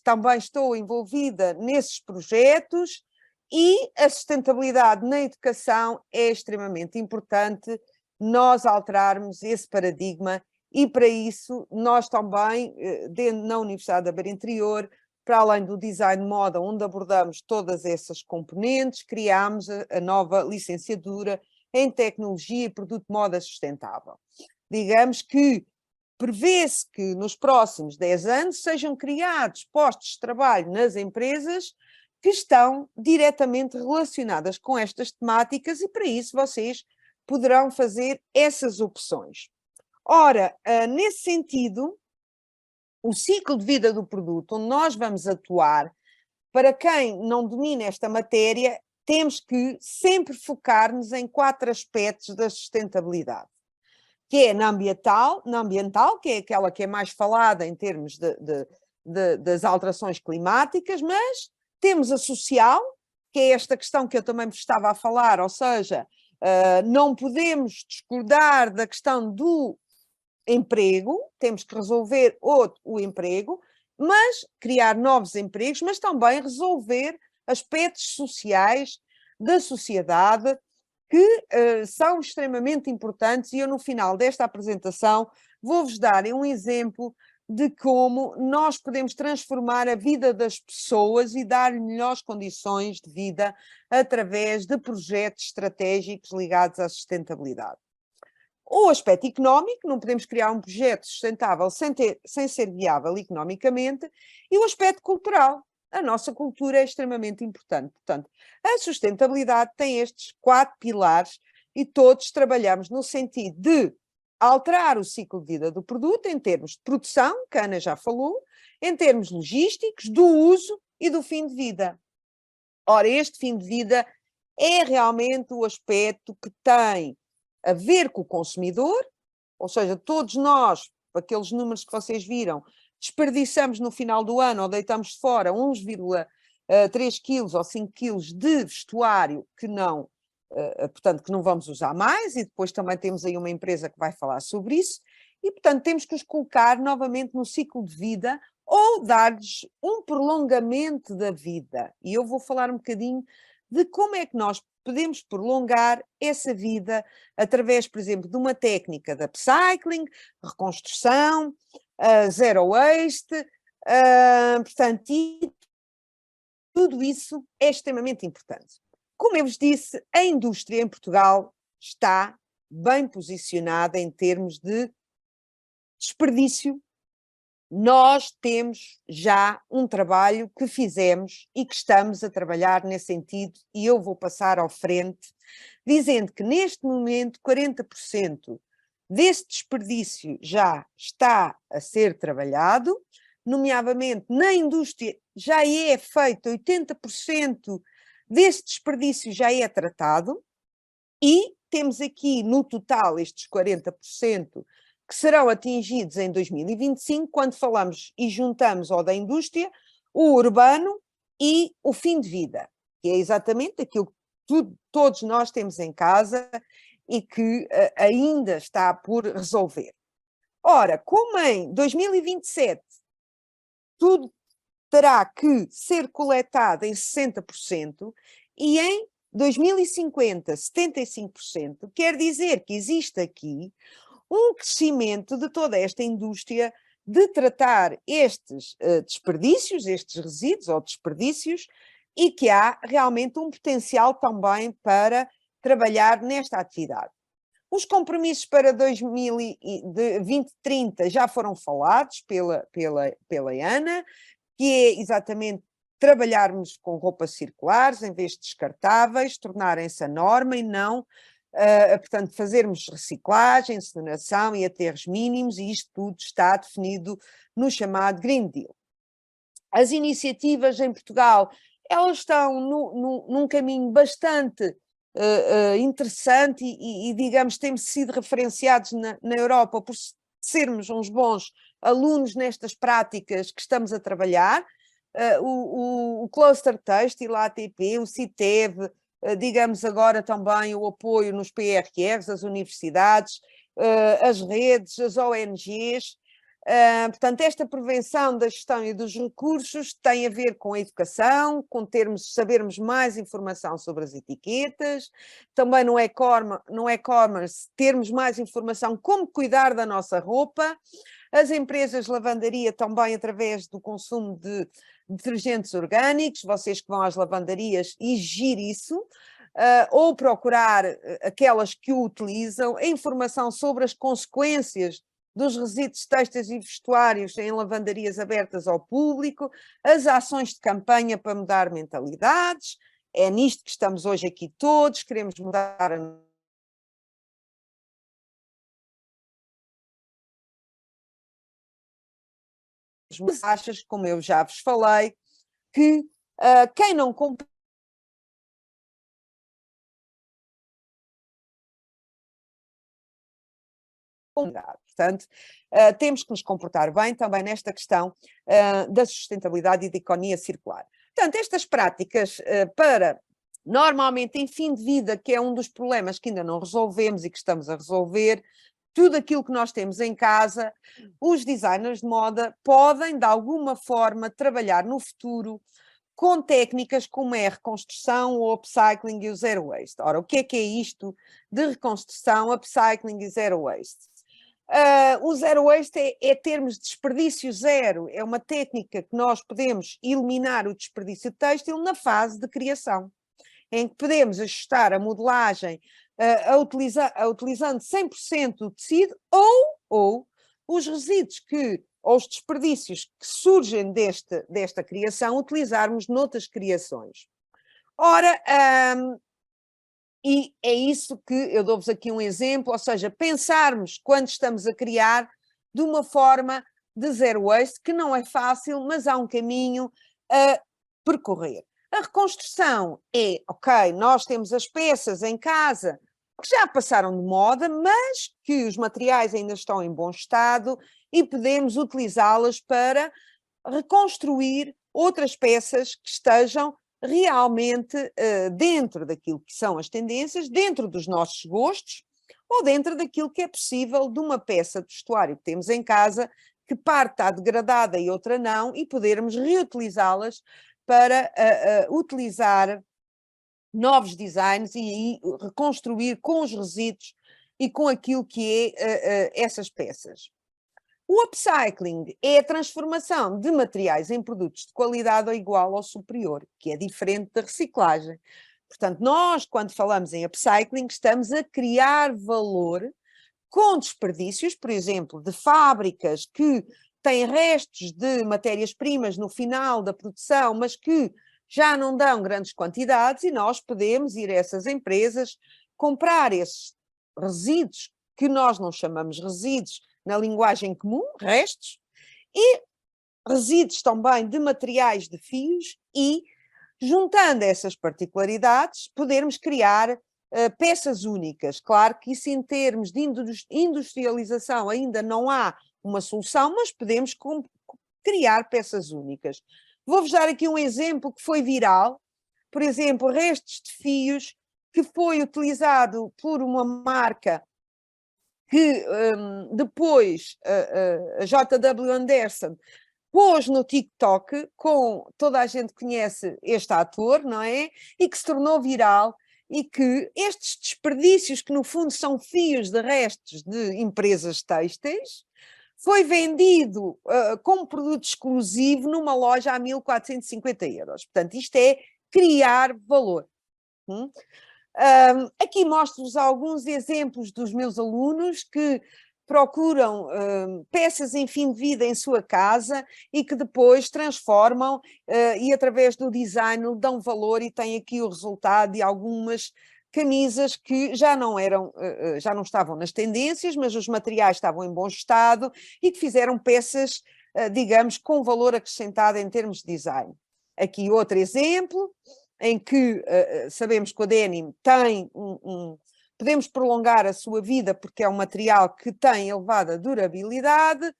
também estou envolvida nesses projetos e a sustentabilidade na educação é extremamente importante nós alterarmos esse paradigma e para isso nós também, na Universidade da Beira Interior, para além do design moda, onde abordamos todas essas componentes, criámos a nova licenciatura em tecnologia e produto de moda sustentável. Digamos que prevê-se que nos próximos 10 anos sejam criados postos de trabalho nas empresas que estão diretamente relacionadas com estas temáticas e para isso vocês poderão fazer essas opções. Ora, nesse sentido, o ciclo de vida do produto, onde nós vamos atuar, para quem não domina esta matéria, temos que sempre focar-nos em 4 aspectos da sustentabilidade, que é na ambiental, que é aquela que é mais falada em termos das alterações climáticas, mas temos a social, que é esta questão que eu também vos estava a falar, ou seja, não podemos discordar da questão do emprego, temos que resolver o emprego, mas criar novos empregos, mas também resolver aspectos sociais da sociedade que são extremamente importantes e eu no final desta apresentação vou-vos dar um exemplo de como nós podemos transformar a vida das pessoas e dar-lhe melhores condições de vida através de projetos estratégicos ligados à sustentabilidade. O aspecto económico, não podemos criar um projeto sustentável sem ser viável economicamente, e o aspecto cultural. A nossa cultura é extremamente importante. Portanto, a sustentabilidade tem estes 4 pilares e todos trabalhamos no sentido de alterar o ciclo de vida do produto em termos de produção, que a Ana já falou, em termos logísticos, do uso e do fim de vida. Ora, este fim de vida é realmente o aspecto que tem a ver com o consumidor, ou seja, todos nós, aqueles números que vocês viram, desperdiçamos no final do ano ou deitamos de fora 1,3 quilos ou 5 quilos de vestuário que não, portanto, que não vamos usar mais, e depois também temos aí uma empresa que vai falar sobre isso, e portanto temos que os colocar novamente no ciclo de vida ou dar-lhes um prolongamento da vida. E eu vou falar um bocadinho de como é que nós podemos prolongar essa vida através, por exemplo, de uma técnica de upcycling, reconstrução, zero waste, portanto, e tudo isso é extremamente importante. Como eu vos disse, a indústria em Portugal está bem posicionada em termos de desperdício. Nós temos já um trabalho que fizemos e que estamos a trabalhar nesse sentido e eu vou passar à frente, dizendo que neste momento 40% desse desperdício já está a ser trabalhado, nomeadamente na indústria já é feito 80% desse desperdício já é tratado e temos aqui no total estes 40% que serão atingidos em 2025, quando falamos e juntamos ao da indústria, o urbano e o fim de vida, que é exatamente aquilo que todos nós temos em casa e que ainda está por resolver. Ora, como em 2027 tudo terá que ser coletado em 60% e em 2050 75%, quer dizer que existe aqui um crescimento de toda esta indústria de tratar estes desperdícios, estes resíduos ou desperdícios, e que há realmente um potencial também para trabalhar nesta atividade. Os compromissos para 2030 já foram falados pela Ana, que é exatamente trabalharmos com roupas circulares em vez de descartáveis, tornarem-se a norma e não portanto, fazermos reciclagem, incineração e aterros mínimos, e isto tudo está definido no chamado Green Deal. As iniciativas em Portugal, elas estão num caminho bastante interessante e, digamos, temos sido referenciados na Europa por sermos uns bons alunos nestas práticas que estamos a trabalhar. O Cluster Têxtil, a ATP, o CITEV, digamos agora também o apoio nos PRRs, as universidades, as redes, as ONGs. Portanto, esta prevenção da gestão e dos recursos tem a ver com a educação, com sabermos mais informação sobre as etiquetas, também no e-commerce termos mais informação como cuidar da nossa roupa, as empresas de lavandaria também através do consumo de detergentes orgânicos, vocês que vão às lavandarias exigir isso, ou procurar aquelas que o utilizam, a informação sobre as consequências dos resíduos têxteis e vestuários em lavandarias abertas ao público, as ações de campanha para mudar mentalidades, é nisto que estamos hoje aqui todos, queremos mudar as mensagens, como eu já vos falei, que quem não cumpre portanto, temos que nos comportar bem também nesta questão da sustentabilidade e da economia circular. Portanto, estas práticas para, normalmente, em fim de vida, que é um dos problemas que ainda não resolvemos e que estamos a resolver, tudo aquilo que nós temos em casa, os designers de moda podem, de alguma forma, trabalhar no futuro com técnicas como é a reconstrução, o upcycling e o zero waste. Ora, o que é isto de reconstrução, upcycling e zero waste? O zero waste é termos desperdício zero, é uma técnica que nós podemos eliminar o desperdício têxtil na fase de criação, em que podemos ajustar a modelagem utilizando 100% do tecido ou os resíduos ou os desperdícios que surgem desta criação, utilizarmos noutras criações. Ora, e é isso que eu dou-vos aqui um exemplo, ou seja, pensarmos quando estamos a criar de uma forma de zero waste, que não é fácil, mas há um caminho a percorrer. A reconstrução é, ok, nós temos as peças em casa que já passaram de moda, mas que os materiais ainda estão em bom estado e podemos utilizá-las para reconstruir outras peças que estejam realmente dentro daquilo que são as tendências, dentro dos nossos gostos ou dentro daquilo que é possível de uma peça de vestuário que temos em casa, que parte está degradada e outra não, e podermos reutilizá-las para utilizar novos designs e aí reconstruir com os resíduos e com aquilo que é essas peças. O upcycling é a transformação de materiais em produtos de qualidade ou igual ou superior, que é diferente da reciclagem. Portanto, nós, quando falamos em upcycling, estamos a criar valor com desperdícios, por exemplo, de fábricas que têm restos de matérias-primas no final da produção, mas que já não dão grandes quantidades, e nós podemos ir a essas empresas comprar esses resíduos, que nós não chamamos resíduos na linguagem comum, restos, e resíduos também de materiais de fios, e juntando essas particularidades, podermos criar peças únicas. Claro que isso em termos de industrialização ainda não há uma solução, mas podemos criar peças únicas. Vou-vos dar aqui um exemplo que foi viral, por exemplo, restos de fios que foi utilizado por uma marca que depois a JW Anderson pôs no TikTok, toda a gente conhece este ator, não é? E que se tornou viral, e que estes desperdícios, que no fundo são fios de restos de empresas têxteis, foi vendido como produto exclusivo numa loja a 1.450 euros. Portanto, isto é criar valor. Aqui mostro-vos alguns exemplos dos meus alunos que procuram peças em fim de vida em sua casa e que depois transformam e através do design dão valor, e têm aqui o resultado de algumas camisas que já não estavam nas tendências, mas os materiais estavam em bom estado e que fizeram peças, digamos, com valor acrescentado em termos de design. Aqui outro exemplo, em que sabemos que o denim tem podemos prolongar a sua vida porque é um material que tem elevada durabilidade.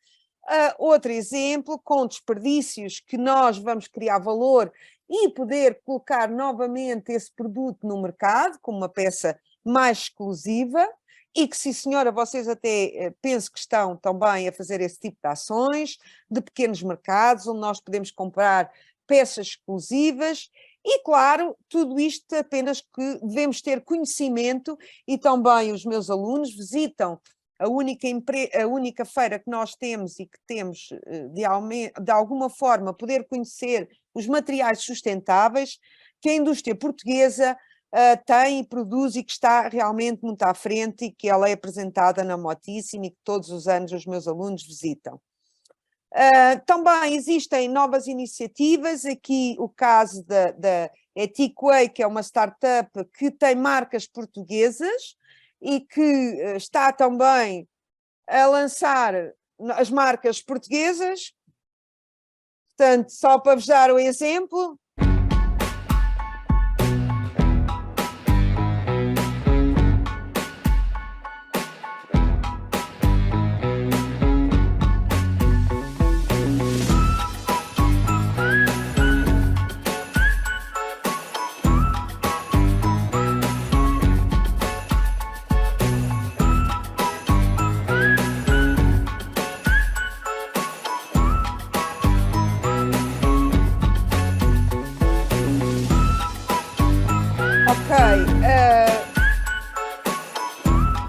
Outro exemplo, com desperdícios que nós vamos criar valor e poder colocar novamente esse produto no mercado como uma peça mais exclusiva. e que, sim senhora, vocês até penso que estão também a fazer esse tipo de ações, de pequenos mercados, onde nós podemos comprar peças exclusivas e, claro, tudo isto apenas que devemos ter conhecimento e também os meus alunos visitam a única feira que nós temos e que temos, de alguma forma, poder conhecer os materiais sustentáveis que a indústria portuguesa tem e produz e que está realmente muito à frente e que ela é apresentada na Motíssimo e que todos os anos os meus alunos visitam. Também existem novas iniciativas, aqui o caso da Etiquay, que é uma startup que tem marcas portuguesas e que está também a lançar as marcas portuguesas. Portanto, só para vos dar o exemplo.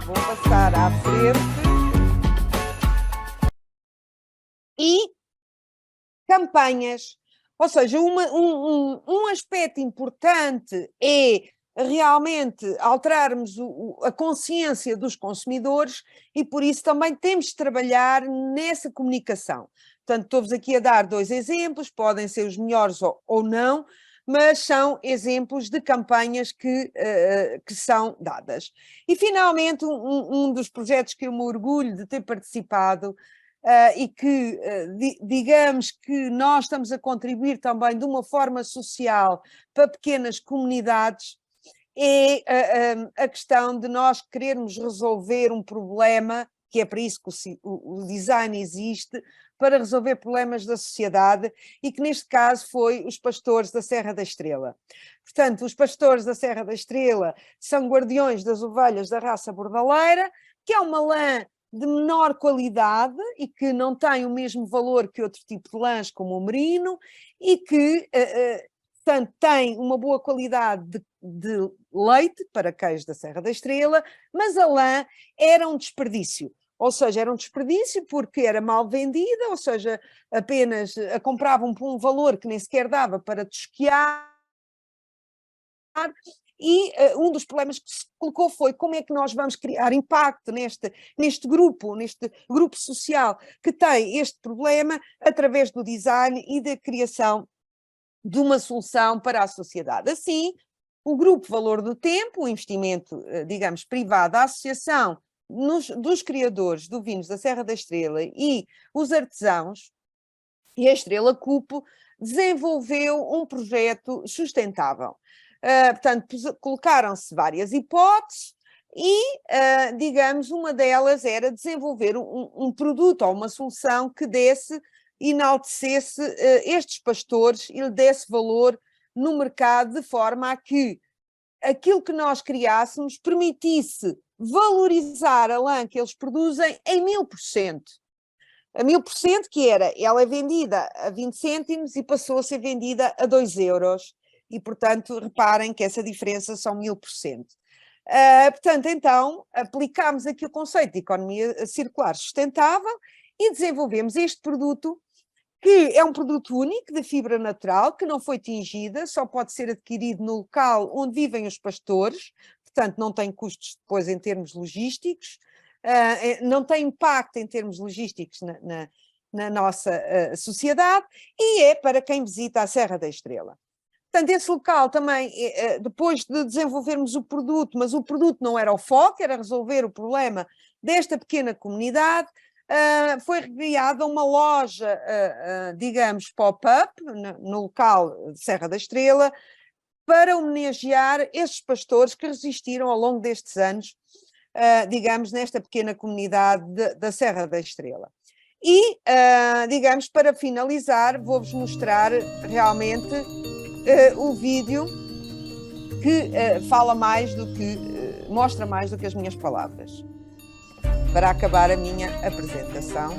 Vou passar à frente. E campanhas. Ou seja, um aspecto importante é realmente alterarmos a consciência dos consumidores e por isso também temos de trabalhar nessa comunicação. Portanto, estou-vos aqui a dar 2 exemplos, podem ser os melhores ou não, mas são exemplos de campanhas que são dadas. E, finalmente, um dos projetos que eu me orgulho de ter participado e que, digamos que nós estamos a contribuir também de uma forma social para pequenas comunidades, é a questão de nós querermos resolver um problema, que é para isso que o design existe, para resolver problemas da sociedade, e que neste caso foi os pastores da Serra da Estrela. Portanto, os pastores da Serra da Estrela são guardiões das ovelhas da raça bordaleira, que é uma lã de menor qualidade e que não tem o mesmo valor que outro tipo de lãs, como o merino, e que, portanto, tem uma boa qualidade de leite para queijo da Serra da Estrela, mas a lã era um desperdício. Ou seja, era um desperdício porque era mal vendida, ou seja, apenas a compravam por um valor que nem sequer dava para tosquear. E um dos problemas que se colocou foi como é que nós vamos criar impacto neste grupo social que tem este problema através do design e da criação de uma solução para a sociedade. Assim, o Grupo Valor do Tempo, o investimento, digamos, privado, a associação dos criadores do vinhos da Serra da Estrela e os artesãos, e a Estrela Cupo, desenvolveu um projeto sustentável. Portanto, colocaram-se várias hipóteses e, digamos, uma delas era desenvolver um produto ou uma solução que enaltecesse estes pastores e lhe desse valor no mercado, de forma a que aquilo que nós criássemos permitisse valorizar a lã que eles produzem em 1000%. A 1000%, que ela é vendida a 20 cêntimos e passou a ser vendida a 2 euros. E, portanto, reparem que essa diferença são 1000%. Portanto, então, aplicámos aqui o conceito de economia circular sustentável e desenvolvemos este produto, que é um produto único de fibra natural, que não foi tingida, só pode ser adquirido no local onde vivem os pastores, portanto não tem custos depois em termos logísticos, não tem impacto em termos logísticos na nossa sociedade, e é para quem visita a Serra da Estrela. Portanto, esse local também, depois de desenvolvermos o produto, mas o produto não era o foco, era resolver o problema desta pequena comunidade, foi criada uma loja, digamos, pop-up, no local de Serra da Estrela, para homenagear estes pastores que resistiram ao longo destes anos, digamos, nesta pequena comunidade da Serra da Estrela. E, digamos, para finalizar, vou-vos mostrar realmente o vídeo que fala mais do que mostra mais do que as minhas palavras. Para acabar a minha apresentação,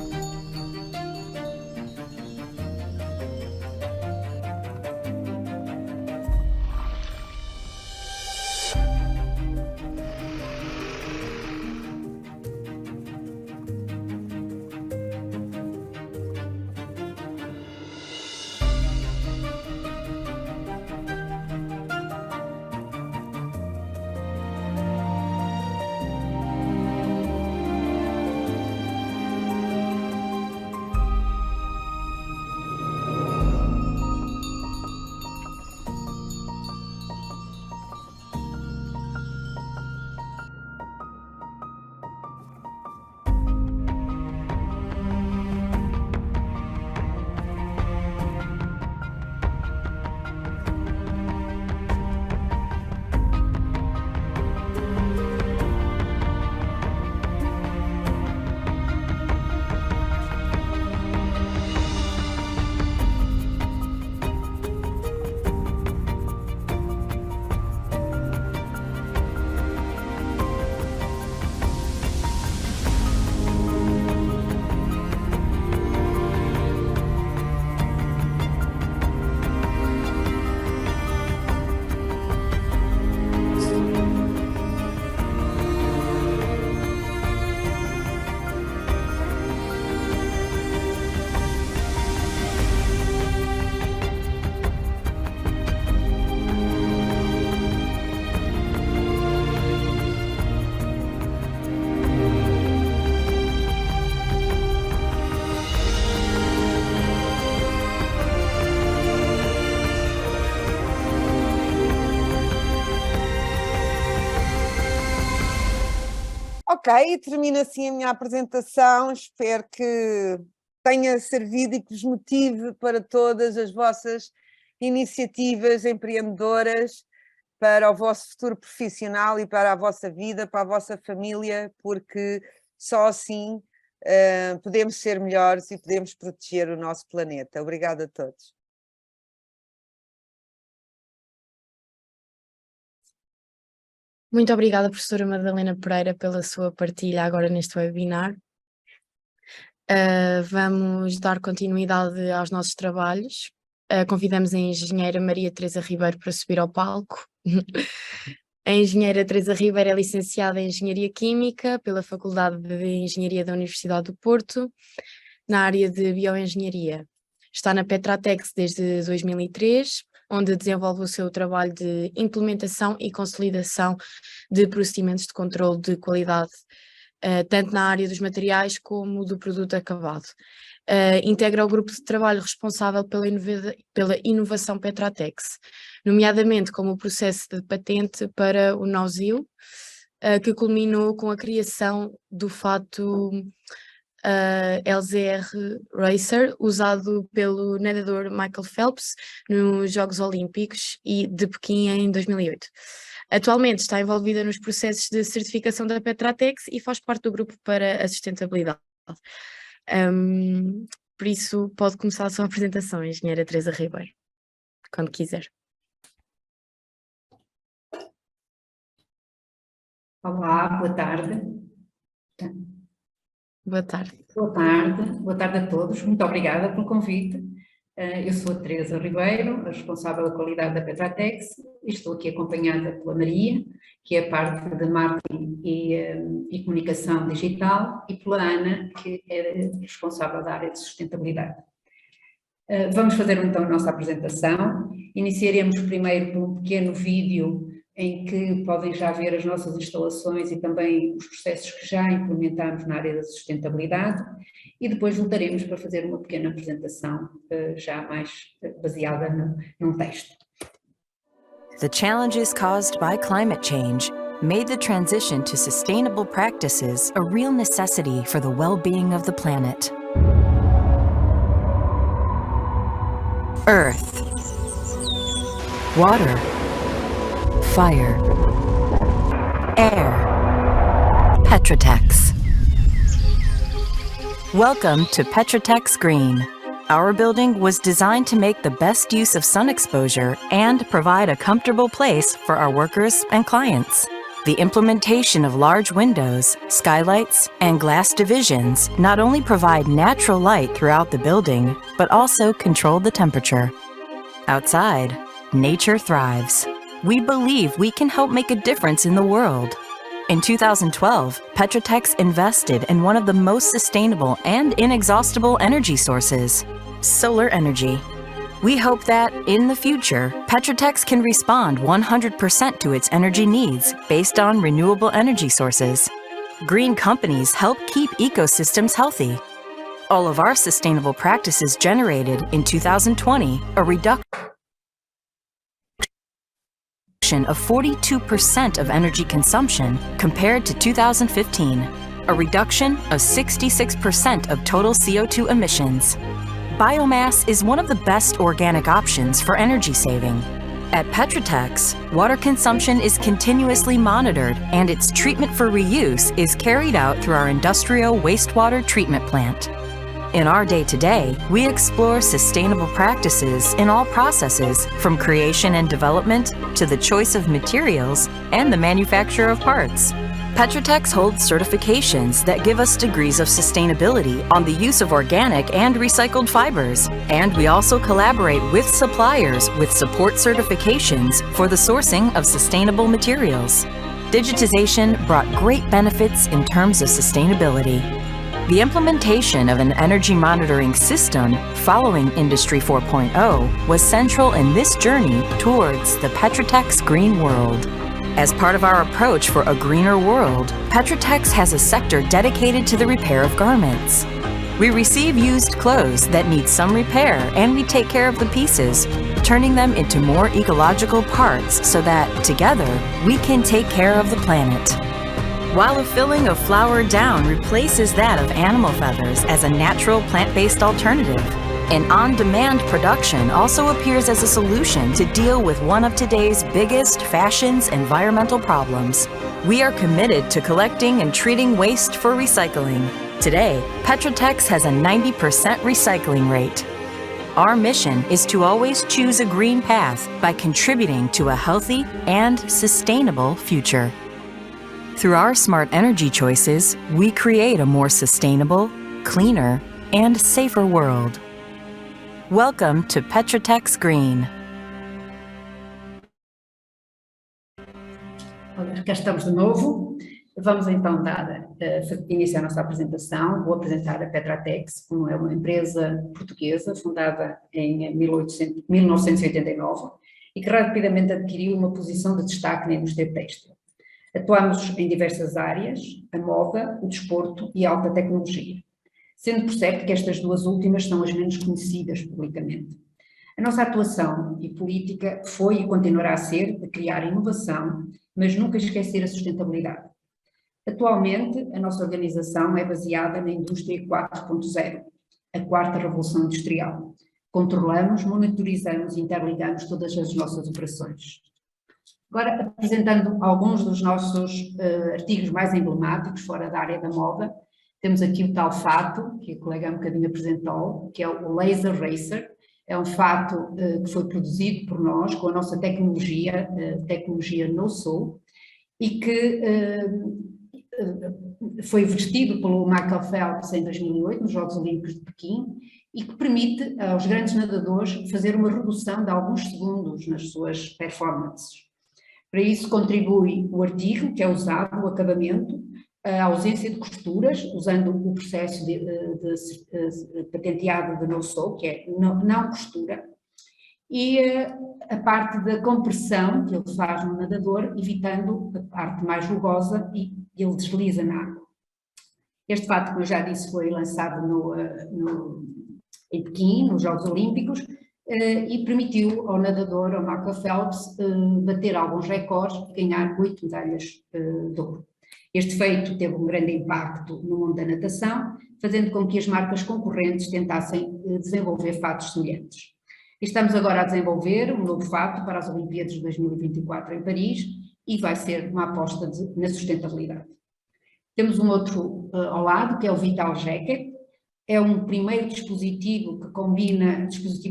ok, termino assim a minha apresentação. Espero que tenha servido e que vos motive para todas as vossas iniciativas empreendedoras, para o vosso futuro profissional e para a vossa vida, para a vossa família, porque só assim podemos ser melhores e podemos proteger o nosso planeta. Obrigada a todos. Muito obrigada, professora Madalena Pereira, pela sua partilha agora neste webinar. Vamos dar continuidade aos nossos trabalhos. Convidamos a engenheira Maria Teresa Ribeiro para subir ao palco. A engenheira Teresa Ribeiro é licenciada em Engenharia Química pela Faculdade de Engenharia da Universidade do Porto, na área de Bioengenharia. Está na Petratex desde 2003, onde desenvolve o seu trabalho de implementação e consolidação de procedimentos de controle de qualidade, tanto na área dos materiais como do produto acabado. Integra o grupo de trabalho responsável pela inovação Petratex, nomeadamente como o processo de patente para o Nauzil, que culminou com a criação do fato LZR Racer, usado pelo nadador Michael Phelps nos Jogos Olímpicos e de Pequim em 2008. Atualmente está envolvida nos processos de certificação da Petratex e faz parte do grupo para a sustentabilidade. Por isso pode começar a sua apresentação, engenheira Teresa Ribeiro, quando quiser. Olá, boa tarde. Boa tarde. Boa tarde a todos. Muito obrigada pelo convite. Eu sou a Teresa Ribeiro, a responsável da qualidade da Petratex, e estou aqui acompanhada pela Maria, que é a parte de marketing e comunicação digital, e pela Ana, que é responsável da área de sustentabilidade. Vamos fazer então a nossa apresentação. Iniciaremos primeiro por um pequeno vídeo em que podem já ver as nossas instalações e também os processos que já implementamos na área da sustentabilidade, e depois voltaremos para fazer uma pequena apresentação já mais baseada num texto. The challenges caused by climate change made the transition to sustainable practices a real necessity for the well-being of the planet. Earth, water, fire, air, Petratex. Welcome to Petratex Green. Our building was designed to make the best use of sun exposure and provide a comfortable place for our workers and clients. The implementation of large windows, skylights, and glass divisions not only provide natural light throughout the building, but also control the temperature. Outside, nature thrives. We believe we can help make a difference in the world. In 2012, Petra Techs invested in one of the most sustainable and inexhaustible energy sources, solar energy. We hope that, in the future, Petra Techs can respond 100% to its energy needs based on renewable energy sources. Green companies help keep ecosystems healthy. All of our sustainable practices generated in 2020 a reduction of 42% of energy consumption compared to 2015, a reduction of 66% of total CO2 emissions. Biomass is one of the best organic options for energy saving. At Petra Techs, water consumption is continuously monitored and its treatment for reuse is carried out through our industrial wastewater treatment plant. In our day-to-day, we explore sustainable practices in all processes, from creation and development to the choice of materials and the manufacture of parts. Petra Techs holds certifications that give us degrees of sustainability on the use of organic and recycled fibers, and we also collaborate with suppliers with support certifications for the sourcing of sustainable materials. Digitization brought great benefits in terms of sustainability. The implementation of an energy monitoring system following Industry 4.0 was central in this journey towards the Petra Techs Green World. As part of our approach for a greener world, Petra Techs has a sector dedicated to the repair of garments. We receive used clothes that need some repair and we take care of the pieces, turning them into more ecological parts so that, together, we can take care of the planet. While a filling of flowered down replaces that of animal feathers as a natural plant-based alternative, an on-demand production also appears as a solution to deal with one of today's biggest fashion's environmental problems. We are committed to collecting and treating waste for recycling. Today, Petra Techs has a 90% recycling rate. Our mission is to always choose a green path by contributing to a healthy and sustainable future. Through our smart energy choices, we create a more sustainable, cleaner, and safer world. Welcome to Petra Techs Green. Olha, cá estamos de novo. Vamos então iniciar a nossa apresentação. Vou apresentar a Petra Techs, como é uma empresa portuguesa fundada em 1989 e que rapidamente adquiriu uma posição de destaque na indústria têxtil. Atuamos em diversas áreas, a moda, o desporto e a alta tecnologia, sendo por certo que estas duas últimas são as menos conhecidas publicamente. A nossa atuação e política foi e continuará a ser de criar inovação, mas nunca esquecer a sustentabilidade. Atualmente, a nossa organização é baseada na indústria 4.0, a quarta revolução industrial. Controlamos, monitorizamos e interligamos todas as nossas operações. Agora, apresentando alguns dos nossos artigos mais emblemáticos fora da área da moda, temos aqui o tal fato, que a colega um bocadinho apresentou, que é o Laser Racer. É um fato que foi produzido por nós com a nossa tecnologia No-Sew, e que foi vestido pelo Michael Phelps em 2008, nos Jogos Olímpicos de Pequim, e que permite aos grandes nadadores fazer uma redução de alguns segundos nas suas performances. Para isso contribui o artigo que é usado, o acabamento, a ausência de costuras, usando o processo patenteado de No-Sew, que é não costura, e a parte da compressão que ele faz no nadador, evitando a parte mais rugosa, e ele desliza na água. Este fato, como eu já disse, foi lançado em Pequim, nos Jogos Olímpicos, e permitiu ao nadador, ao Michael Phelps, bater alguns recordes e ganhar 8 medalhas de ouro. Este feito teve um grande impacto no mundo da natação, fazendo com que as marcas concorrentes tentassem desenvolver fatos semelhantes. E estamos agora a desenvolver um novo fato para as Olimpíadas de 2024 em Paris e vai ser uma aposta na sustentabilidade. Temos um outro ao lado, que é o Vital Jacket, é um primeiro dispositivo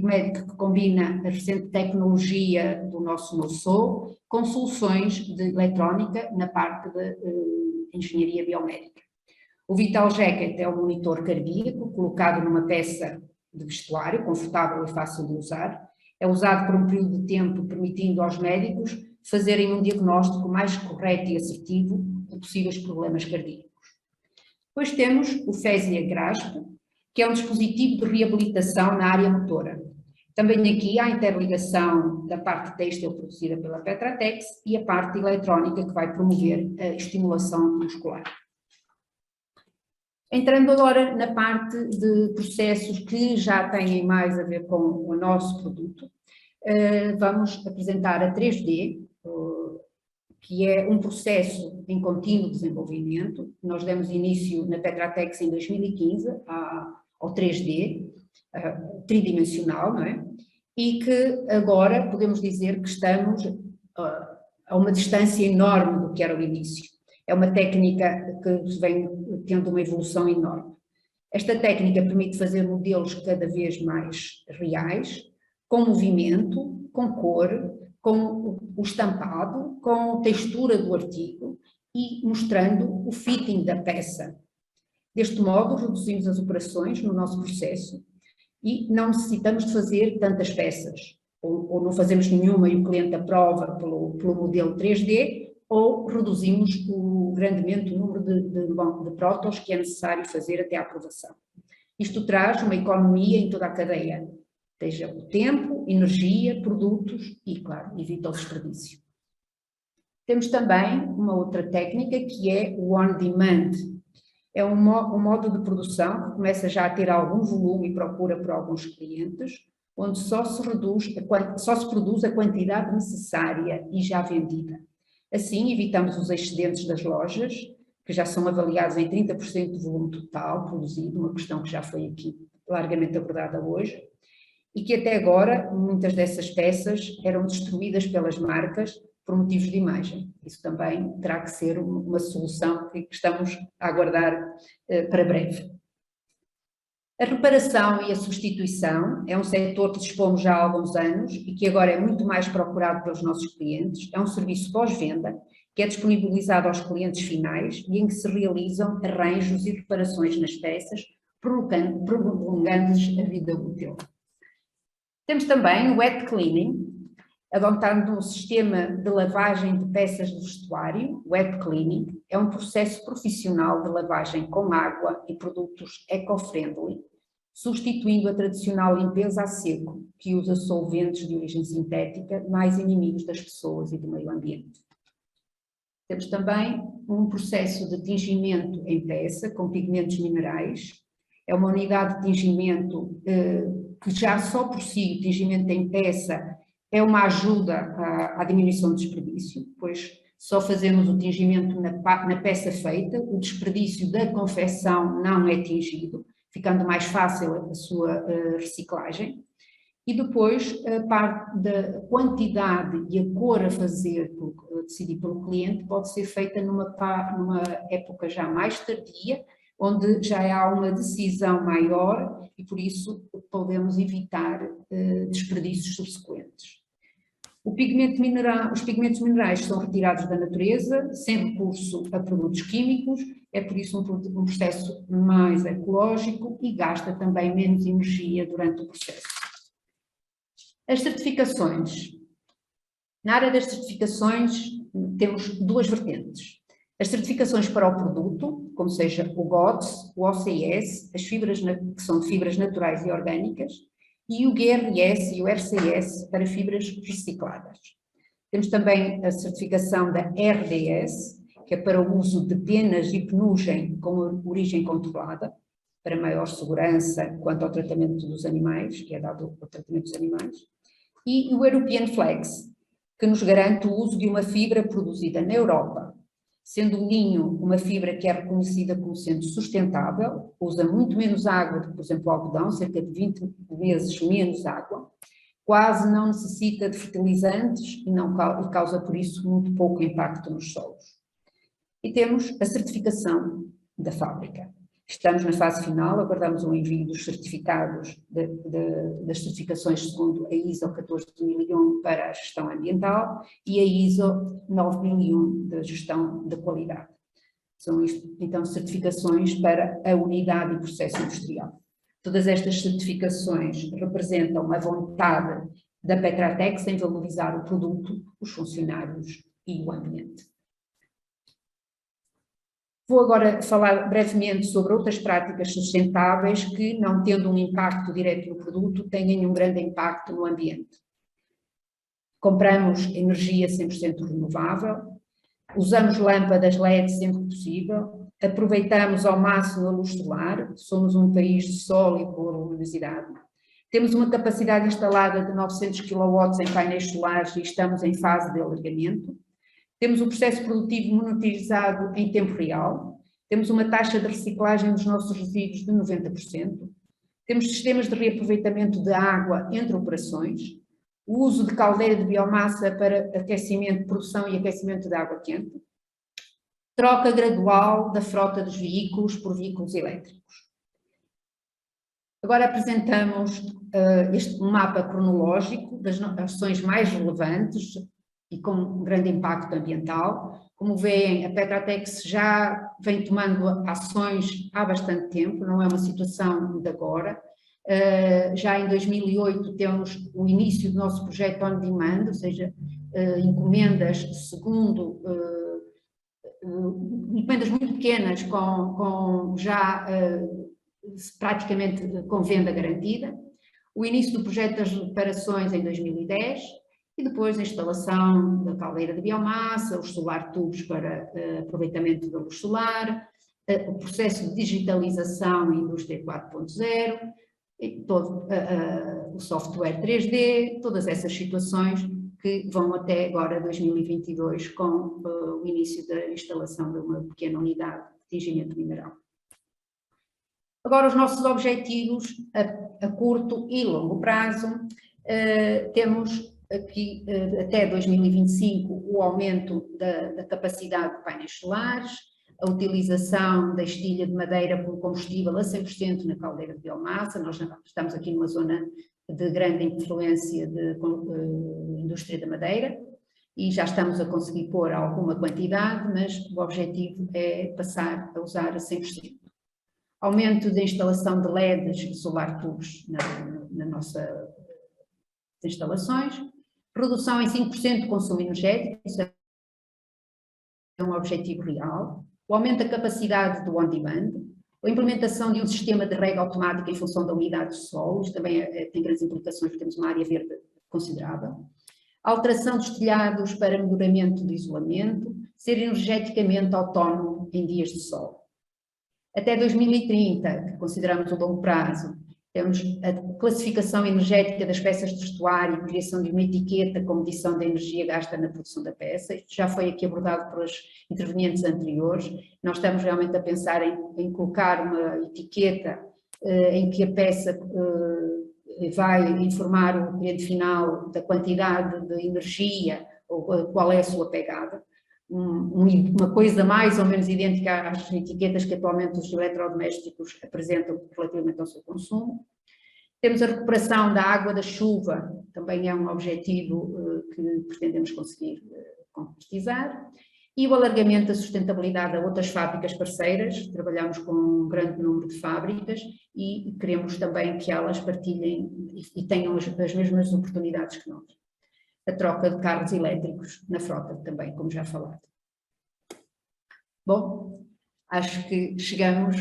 médico que combina a recente tecnologia do nosso NoSo com soluções de eletrónica na parte de engenharia biomédica. O Vital Jacket é um monitor cardíaco colocado numa peça de vestuário, confortável e fácil de usar. É usado por um período de tempo, permitindo aos médicos fazerem um diagnóstico mais correto e assertivo de possíveis problemas cardíacos. Depois temos o Phasia Grasp, que é um dispositivo de reabilitação na área motora. Também aqui há a interligação da parte têxtil produzida pela Petratex e a parte eletrónica que vai promover a estimulação muscular. Entrando agora na parte de processos que já têm mais a ver com o nosso produto, vamos apresentar a 3D, que é um processo em contínuo desenvolvimento. Nós demos início na Petratex em 2015 ao 3D, tridimensional, não é? E que agora podemos dizer que estamos a uma distância enorme do que era o início. É uma técnica que vem tendo uma evolução enorme. Esta técnica permite fazer modelos cada vez mais reais, com movimento, com cor, com o estampado, com a textura do artigo e mostrando o fitting da peça. Deste modo, reduzimos as operações no nosso processo e não necessitamos de fazer tantas peças, ou não fazemos nenhuma e o cliente aprova pelo modelo 3D, ou reduzimos grandemente o número de prótons que é necessário fazer até à aprovação. Isto traz uma economia em toda a cadeia, seja o tempo, energia, produtos e, claro, evita o desperdício. Temos também uma outra técnica que é o on-demand. É um modo de produção que começa já a ter algum volume e procura por alguns clientes, onde só se produz a quantidade necessária e já vendida. Assim, evitamos os excedentes das lojas, que já são avaliados em 30% do volume total produzido, uma questão que já foi aqui largamente abordada hoje, e que até agora muitas dessas peças eram destruídas pelas marcas por motivos de imagem. Isso também terá que ser uma solução que estamos a aguardar para breve. A reparação e a substituição é um setor que dispomos já há alguns anos e que agora é muito mais procurado pelos nossos clientes. É um serviço pós-venda que é disponibilizado aos clientes finais e em que se realizam arranjos e reparações nas peças, prolongando-lhes a vida útil. Temos também o wet cleaning, adotando um sistema de lavagem de peças de vestuário. Wet cleaning é um processo profissional de lavagem com água e produtos eco-friendly, substituindo a tradicional limpeza a seco, que usa solventes de origem sintética, mais inimigos das pessoas e do meio ambiente. Temos também um processo de tingimento em peça com pigmentos minerais. É uma unidade de tingimento que já só por si, o tingimento em peça, é uma ajuda à diminuição do desperdício, pois só fazemos o tingimento na peça feita, o desperdício da confecção não é tingido, ficando mais fácil a sua reciclagem. E depois a parte da quantidade e a cor a fazer, decidida pelo cliente, pode ser feita numa época já mais tardia, onde já há uma decisão maior e por isso podemos evitar desperdícios subsequentes. Os pigmentos minerais são retirados da natureza, sem recurso a produtos químicos, é por isso um processo mais ecológico e gasta também menos energia durante o processo. As certificações. Na área das certificações temos duas vertentes. As certificações para o produto, como seja o GOTS, o OCS, as fibras que são de fibras naturais e orgânicas, e o GRS e o RCS para fibras recicladas. Temos também a certificação da RDS, que é para o uso de penas e penugem com origem controlada, para maior segurança quanto ao tratamento dos animais, que é dado ao tratamento dos animais, e o European Flex, que nos garante o uso de uma fibra produzida na Europa, sendo o linho uma fibra que é reconhecida como sendo sustentável, usa muito menos água do que, por exemplo, o algodão, cerca de 20 vezes menos água, quase não necessita de fertilizantes e causa, por isso, muito pouco impacto nos solos. E temos a certificação da fábrica. Estamos na fase final, aguardamos o envio dos certificados, das certificações segundo a ISO 14001 para a gestão ambiental e a ISO 9001 da gestão da qualidade. São isto, então, certificações para a unidade e processo industrial. Todas estas certificações representam a vontade da Petratex em valorizar o produto, os funcionários e o ambiente. Vou agora falar brevemente sobre outras práticas sustentáveis que, não tendo um impacto direto no produto, têm um grande impacto no ambiente. Compramos energia 100% renovável, usamos lâmpadas LED sempre que possível, aproveitamos ao máximo a luz solar, somos um país de sol e boa luminosidade. Temos uma capacidade instalada de 900 kW em painéis solares e estamos em fase de alargamento. Temos o processo produtivo monitorizado em tempo real, temos uma taxa de reciclagem dos nossos resíduos de 90%, temos sistemas de reaproveitamento de água entre operações, o uso de caldeira de biomassa para aquecimento, produção e aquecimento de água quente, troca gradual da frota dos veículos por veículos elétricos. Agora apresentamos este mapa cronológico das ações mais relevantes e com um grande impacto ambiental. Como veem, a Petratex já vem tomando ações há bastante tempo, não é uma situação de agora. Já em 2008 temos o início do nosso projeto On Demand, ou seja, encomendas segundo, encomendas muito pequenas com já praticamente com venda garantida. O início do projeto das reparações em 2010 e depois a instalação da caldeira de biomassa, os solar tubes para aproveitamento da luz solar, o processo de digitalização e indústria 4.0, todo o software 3D, todas essas situações que vão até agora 2022 com o início da instalação de uma pequena unidade de engenharia mineral. Agora os nossos objetivos a curto e longo prazo, temos aqui até 2025 o aumento da capacidade de painéis solares, a utilização da estilha de madeira como combustível a 100% na caldeira de biomassa. Nós estamos aqui numa zona de grande influência de indústria da madeira e já estamos a conseguir pôr alguma quantidade, mas o objetivo é passar a usar a 100%. Aumento da instalação de LEDs e solar tubes na nossa instalações, redução em 5% do consumo energético, isso é um objetivo real, o aumento da capacidade do on-demand, a implementação de um sistema de rega automática em função da unidade de solo, isto também tem grandes implicações, porque temos uma área verde considerável, a alteração dos telhados para melhoramento do isolamento, ser energeticamente autónomo em dias de sol. Até 2030, que consideramos o longo prazo, temos a classificação energética das peças de vestuário e criação de uma etiqueta com medição da energia gasta na produção da peça. Isto já foi aqui abordado pelos intervenientes anteriores. Nós estamos realmente a pensar em colocar uma etiqueta em que a peça vai informar o cliente final da quantidade de energia ou qual é a sua pegada. Uma coisa mais ou menos idêntica às etiquetas que atualmente os eletrodomésticos apresentam relativamente ao seu consumo. Temos a recuperação da água da chuva, também é um objetivo que pretendemos conseguir concretizar. E o alargamento da sustentabilidade a outras fábricas parceiras, trabalhamos com um grande número de fábricas e queremos também que elas partilhem e tenham as mesmas oportunidades que nós. A troca de carros elétricos na frota também, como já falado. Bom, acho que chegamos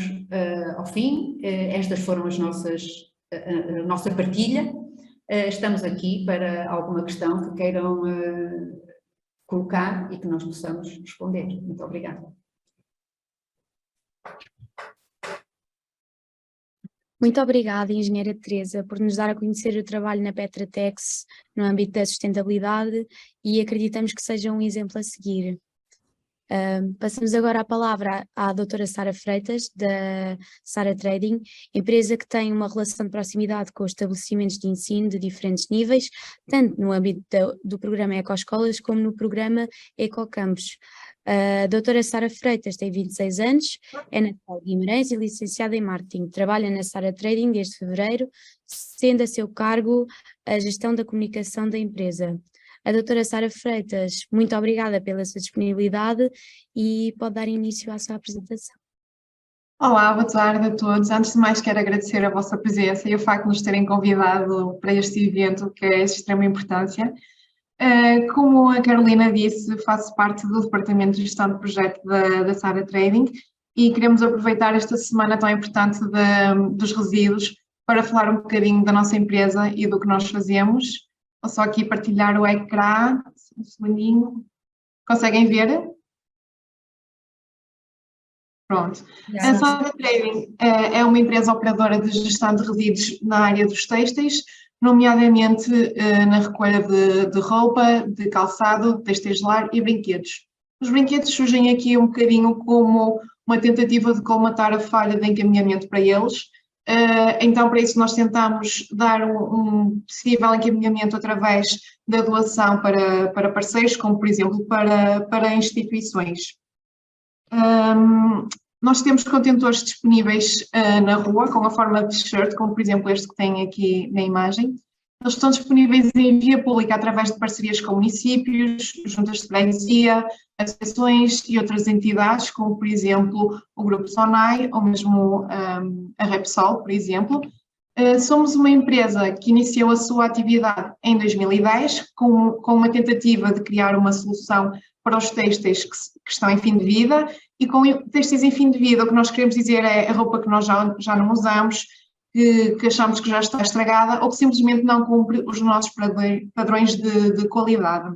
ao fim. Estas foram a nossa partilha. Estamos aqui para alguma questão que queiram colocar e que nós possamos responder. Muito obrigada. Muito obrigada, engenheira Teresa, por nos dar a conhecer o trabalho na Petratex no âmbito da sustentabilidade e acreditamos que seja um exemplo a seguir. Passamos agora a palavra à doutora Sara Freitas, da Sara Trading, empresa que tem uma relação de proximidade com os estabelecimentos de ensino de diferentes níveis, tanto no âmbito do programa Ecoescolas como no programa Ecocampus. A doutora Sara Freitas tem 26 anos, é natural de Guimarães e licenciada em Marketing. Trabalha na Sara Trading desde fevereiro, sendo a seu cargo a gestão da comunicação da empresa. A doutora Sara Freitas, muito obrigada pela sua disponibilidade e pode dar início à sua apresentação. Olá, boa tarde a todos. Antes de mais, quero agradecer a vossa presença e o facto de nos terem convidado para este evento, que é de extrema importância. Como a Carolina disse, faço parte do Departamento de Gestão de Projeto da Sara Trading e queremos aproveitar esta semana tão importante dos resíduos para falar um bocadinho da nossa empresa e do que nós fazemos. Vou só aqui partilhar o ecrã, um segundinho. Conseguem ver? Pronto. A Sara Trading é uma empresa operadora de gestão de resíduos na área dos têxteis, nomeadamente na recolha de roupa, de calçado, têxteis de lar e brinquedos. Os brinquedos surgem aqui um bocadinho como uma tentativa de colmatar a falha de encaminhamento para eles. Então, para isso, nós tentamos dar um possível encaminhamento através da doação para parceiros, como, por exemplo, para instituições. Nós temos contentores disponíveis na rua, com a forma de t-shirt, como, por exemplo, este que tem aqui na imagem. Eles estão disponíveis em via pública através de parcerias com municípios, juntas de freguesia, associações e outras entidades, como por exemplo o Grupo Sonai ou mesmo a Repsol, por exemplo. Somos uma empresa que iniciou a sua atividade em 2010 com uma tentativa de criar uma solução para os têxteis que estão em fim de vida, e com têxteis em fim de vida o que nós queremos dizer é a roupa que nós já não usamos, que achamos que já está estragada ou que simplesmente não cumpre os nossos padrões de qualidade.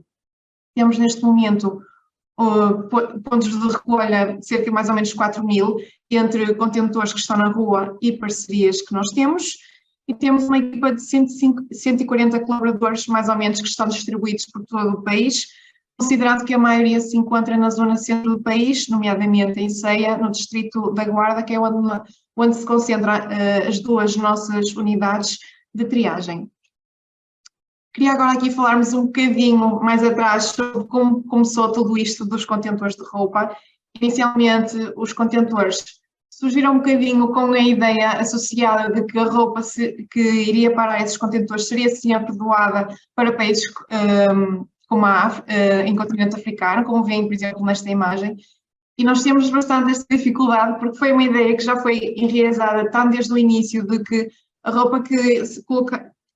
Temos neste momento pontos de recolha, cerca de mais ou menos 4.000, entre contentores que estão na rua e parcerias que nós temos, e temos uma equipa de 140 colaboradores, mais ou menos, que estão distribuídos por todo o país, considerando que a maioria se encontra na zona centro do país, nomeadamente em Ceia, no distrito da Guarda, que é onde se concentram as duas nossas unidades de triagem. Queria agora aqui falarmos um bocadinho mais atrás sobre como começou tudo isto dos contentores de roupa. Inicialmente, os contentores surgiram um bocadinho com a ideia associada de que a roupa que iria para esses contentores seria sempre doada para países como a África, em continente africano, como veem, por exemplo, nesta imagem. E nós temos bastante esta dificuldade, porque foi uma ideia que já foi enraizada tão desde o início, de que a roupa que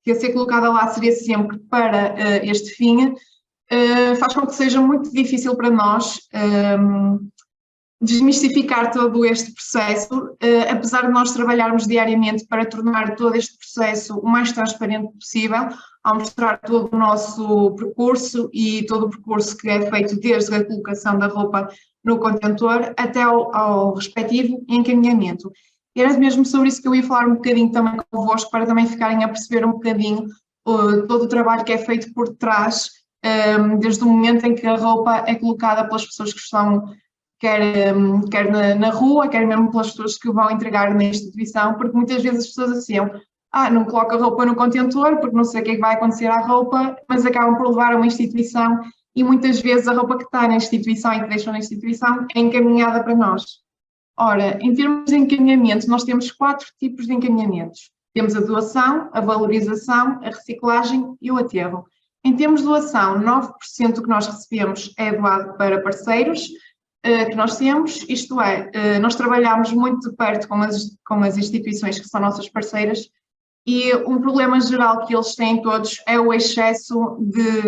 ia ser colocada lá seria sempre para este fim, faz com que seja muito difícil para nós desmistificar todo este processo, apesar de nós trabalharmos diariamente para tornar todo este processo o mais transparente possível, ao mostrar todo o nosso percurso e todo o percurso que é feito desde a colocação da roupa no contentor até ao respectivo encaminhamento. E era mesmo sobre isso que eu ia falar um bocadinho também convosco, para também ficarem a perceber um bocadinho todo o trabalho que é feito por trás, desde o momento em que a roupa é colocada pelas pessoas que estão quer na rua, quer mesmo pelas pessoas que vão entregar na instituição, porque muitas vezes as pessoas associam, não coloco a roupa no contentor porque não sei o que é que vai acontecer à roupa, mas acabam por levar a uma instituição e muitas vezes a roupa que está na instituição e que deixam na instituição é encaminhada para nós. Ora, em termos de encaminhamento, nós temos 4 tipos de encaminhamentos. Temos a doação, a valorização, a reciclagem e o aterro. Em termos de doação, 9% do que nós recebemos é doado para parceiros que nós temos, isto é, nós trabalhamos muito de perto com as instituições que são nossas parceiras, e um problema geral que eles têm todos é o excesso de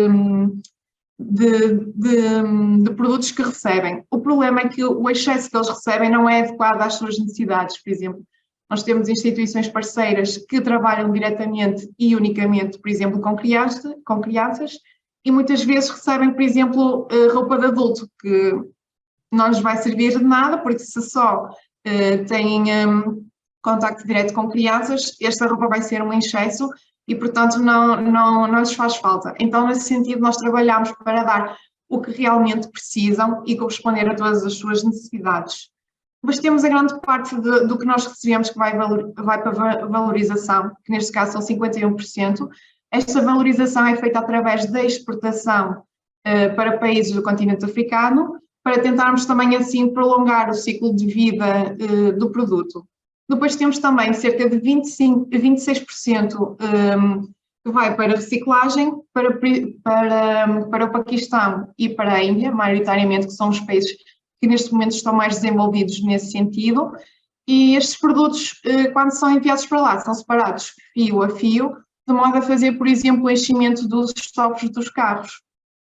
produtos que recebem. O problema é que o excesso que eles recebem não é adequado às suas necessidades. Por exemplo, nós temos instituições parceiras que trabalham diretamente e unicamente, por exemplo, com crianças, e muitas vezes recebem, por exemplo, roupa de adulto, que não lhes vai servir de nada, porque se só têm contacto direto com crianças, esta roupa vai ser um excesso e, portanto, não lhes faz falta. Então, nesse sentido, nós trabalhamos para dar o que realmente precisam e corresponder a todas as suas necessidades. Mas temos a grande parte do que nós recebemos que vai para a valorização, que neste caso são 51%. Esta valorização é feita através da exportação para países do continente africano, para tentarmos também assim prolongar o ciclo de vida do produto. Depois temos também cerca de 26% que vai para reciclagem, para o Paquistão e para a Índia, maioritariamente, que são os países que neste momento estão mais desenvolvidos nesse sentido. E estes produtos, quando são enviados para lá, são separados fio a fio, de modo a fazer, por exemplo, o enchimento dos estofos dos carros.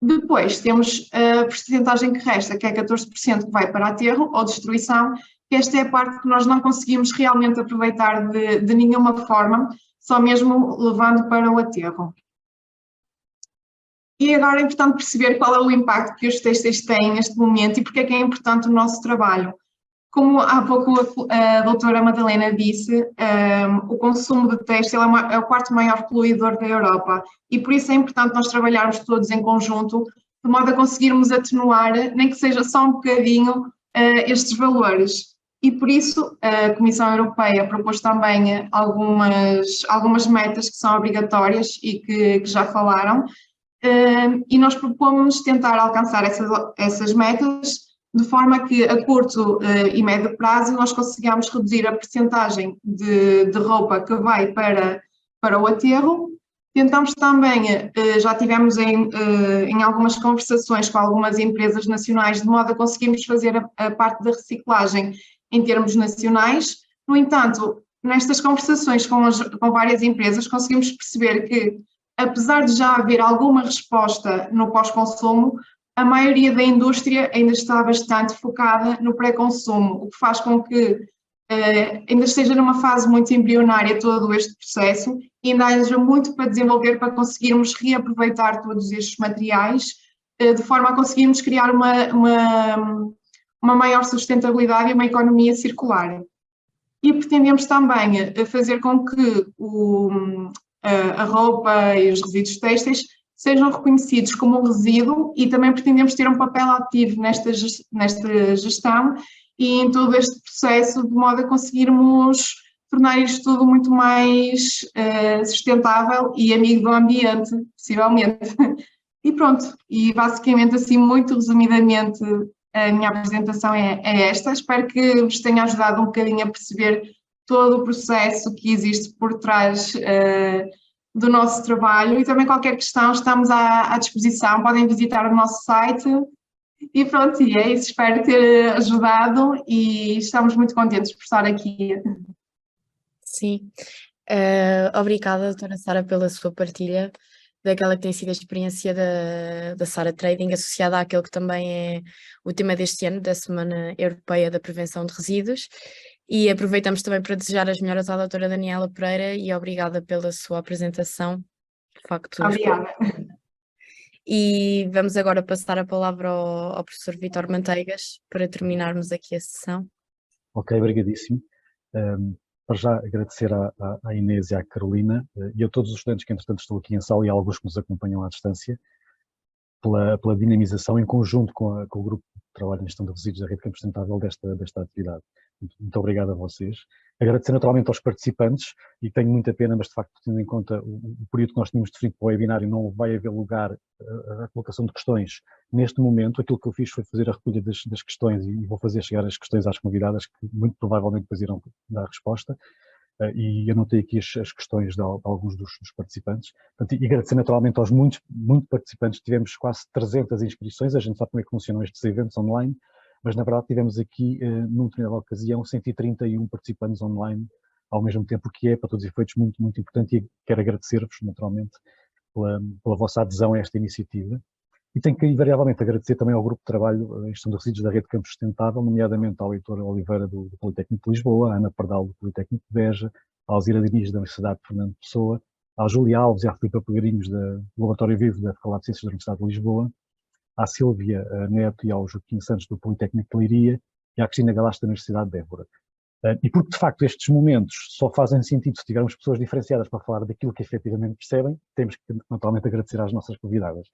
Depois temos a percentagem que resta, que é 14% que vai para aterro ou destruição, que esta é a parte que nós não conseguimos realmente aproveitar de nenhuma forma, só mesmo levando para o aterro. E agora é importante perceber qual é o impacto que os têxteis têm neste momento e porque é que é importante o nosso trabalho. Como há pouco a doutora Madalena disse, o consumo de têxtil é o quarto maior poluidor da Europa e por isso é importante nós trabalharmos todos em conjunto, de modo a conseguirmos atenuar, nem que seja só um bocadinho, estes valores. E por isso a Comissão Europeia propôs também algumas metas que são obrigatórias e que já falaram, e nós propomos tentar alcançar essas metas de forma que a curto e médio prazo nós consigamos reduzir a percentagem de roupa que vai para o aterro. Tentamos também, já tivemos em algumas conversações com algumas empresas nacionais, de modo a conseguirmos fazer a parte da reciclagem em termos nacionais. No entanto, nestas conversações com várias empresas, conseguimos perceber que, apesar de já haver alguma resposta no pós-consumo, a maioria da indústria ainda está bastante focada no pré-consumo, o que faz com que ainda esteja numa fase muito embrionária todo este processo e ainda haja muito para desenvolver para conseguirmos reaproveitar todos estes materiais, de forma a conseguirmos criar uma maior sustentabilidade e uma economia circular. E pretendemos também fazer com que a roupa e os resíduos têxteis sejam reconhecidos como um resíduo e também pretendemos ter um papel ativo nesta gestão e em todo este processo, de modo a conseguirmos tornar isto tudo muito mais sustentável e amigo do ambiente, possivelmente. E pronto, e basicamente assim, muito resumidamente, a minha apresentação é esta. Espero que vos tenha ajudado um bocadinho a perceber todo o processo que existe por trás do nosso trabalho e também qualquer questão estamos à disposição, podem visitar o nosso site e pronto, e é isso, espero ter ajudado e estamos muito contentes por estar aqui. Sim, obrigada, doutora Sara, pela sua partilha daquela que tem sido a experiência da Sara Trading, associada àquele que também é o tema deste ano, da Semana Europeia da Prevenção de Resíduos. E aproveitamos também para desejar as melhoras à doutora Daniela Pereira e obrigada pela sua apresentação. De facto, obrigada. E vamos agora passar a palavra ao professor Vítor Manteigas para terminarmos aqui a sessão. Ok, obrigadíssimo. Para já agradecer à Inês e à Carolina e a todos os estudantes que entretanto estão aqui em sala e a alguns que nos acompanham à distância pela dinamização em conjunto com o grupo de trabalho em gestão de resíduos da Rede Campos Sustentável desta atividade. Muito obrigado a vocês. Agradecer naturalmente aos participantes e tenho muita pena, mas de facto tendo em conta o período que nós tínhamos definido para o webinário, não vai haver lugar a colocação de questões. Neste momento, aquilo que eu fiz foi fazer a recolha das questões e vou fazer chegar as questões às convidadas que muito provavelmente depois irão dar resposta. E anotei aqui as questões de alguns dos participantes. Portanto, e agradecer naturalmente aos muitos participantes, tivemos quase 300 inscrições, a gente sabe como é que funcionam estes eventos online, mas na verdade tivemos aqui, numa determinada ocasião, 131 participantes online ao mesmo tempo, que é, para todos os efeitos, muito importante e quero agradecer-vos, naturalmente, pela vossa adesão a esta iniciativa. E tenho que, invariavelmente, agradecer também ao grupo de trabalho em gestão de resíduos da Rede Campos Sustentável, nomeadamente ao Heitor Oliveira do Politécnico de Lisboa, à Ana Pardal do Politécnico de Beja, ao Alzira Diniz da Universidade de Fernando Pessoa, à Júlia Alves e à Filipa Pegarinhos do Laboratório Vivo da Faculdade de Ciências da Universidade de Lisboa, à Sílvia Neto e ao Joaquim Santos do Politécnico de Leiria e à Cristina Galaste da Universidade de Évora. E porque, de facto, estes momentos só fazem sentido se tivermos pessoas diferenciadas para falar daquilo que efetivamente percebem, temos que, naturalmente, agradecer às nossas convidadas.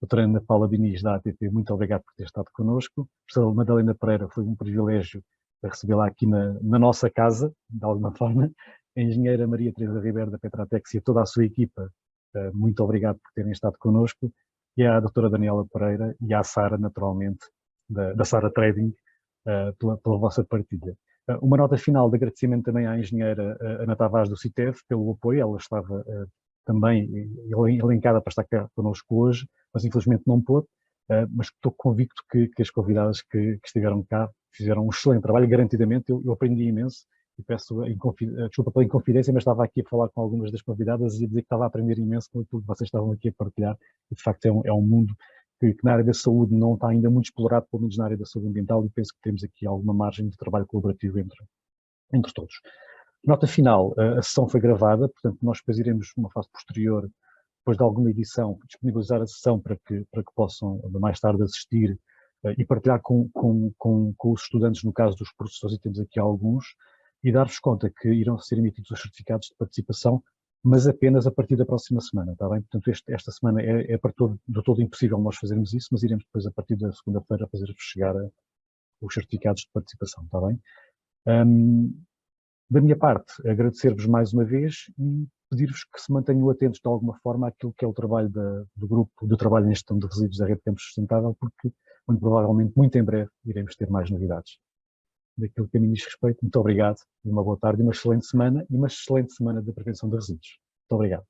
Doutora Ana Paula Diniz, da ATP, muito obrigado por ter estado connosco. Professora Madalena Pereira, foi um privilégio recebê-la aqui na nossa casa, de alguma forma. A engenheira Maria Teresa Ribeiro, da Petratex, e a toda a sua equipa, muito obrigado por terem estado connosco. E à doutora Daniela Pereira e à Sara, naturalmente, da Sara Trading, pela vossa partilha. Uma nota final de agradecimento também à engenheira Ana Tavares do CITEV pelo apoio. Ela estava também elencada para estar cá connosco hoje, mas infelizmente não pôde, mas estou convicto que as convidadas que estiveram cá fizeram um excelente trabalho, garantidamente. Eu aprendi imenso e peço desculpa pela inconfidência, mas estava aqui a falar com algumas das convidadas e a dizer que estava a aprender imenso com aquilo que vocês estavam aqui a partilhar. E de facto é um mundo que na área da saúde não está ainda muito explorado, pelo menos na área da saúde ambiental, e penso que temos aqui alguma margem de trabalho colaborativo entre todos. Nota final, a sessão foi gravada, portanto nós depois iremos, numa fase posterior, depois de alguma edição, disponibilizar a sessão para que possam mais tarde assistir e partilhar com os estudantes, no caso dos professores, e temos aqui alguns, e dar-vos conta que irão ser emitidos os certificados de participação, mas apenas a partir da próxima semana, está bem? Portanto, esta semana é de todo impossível nós fazermos isso, mas iremos depois, a partir da segunda-feira, fazer-vos chegar os certificados de participação, está bem? Da minha parte, agradecer-vos mais uma vez e pedir-vos que se mantenham atentos de alguma forma àquilo que é o trabalho do grupo de trabalho em gestão de resíduos da Rede Campos Sustentável, porque muito provavelmente, muito em breve, iremos ter mais novidades. Daquilo que a mim diz respeito, muito obrigado e uma boa tarde e uma excelente semana de prevenção de resíduos. Muito obrigado.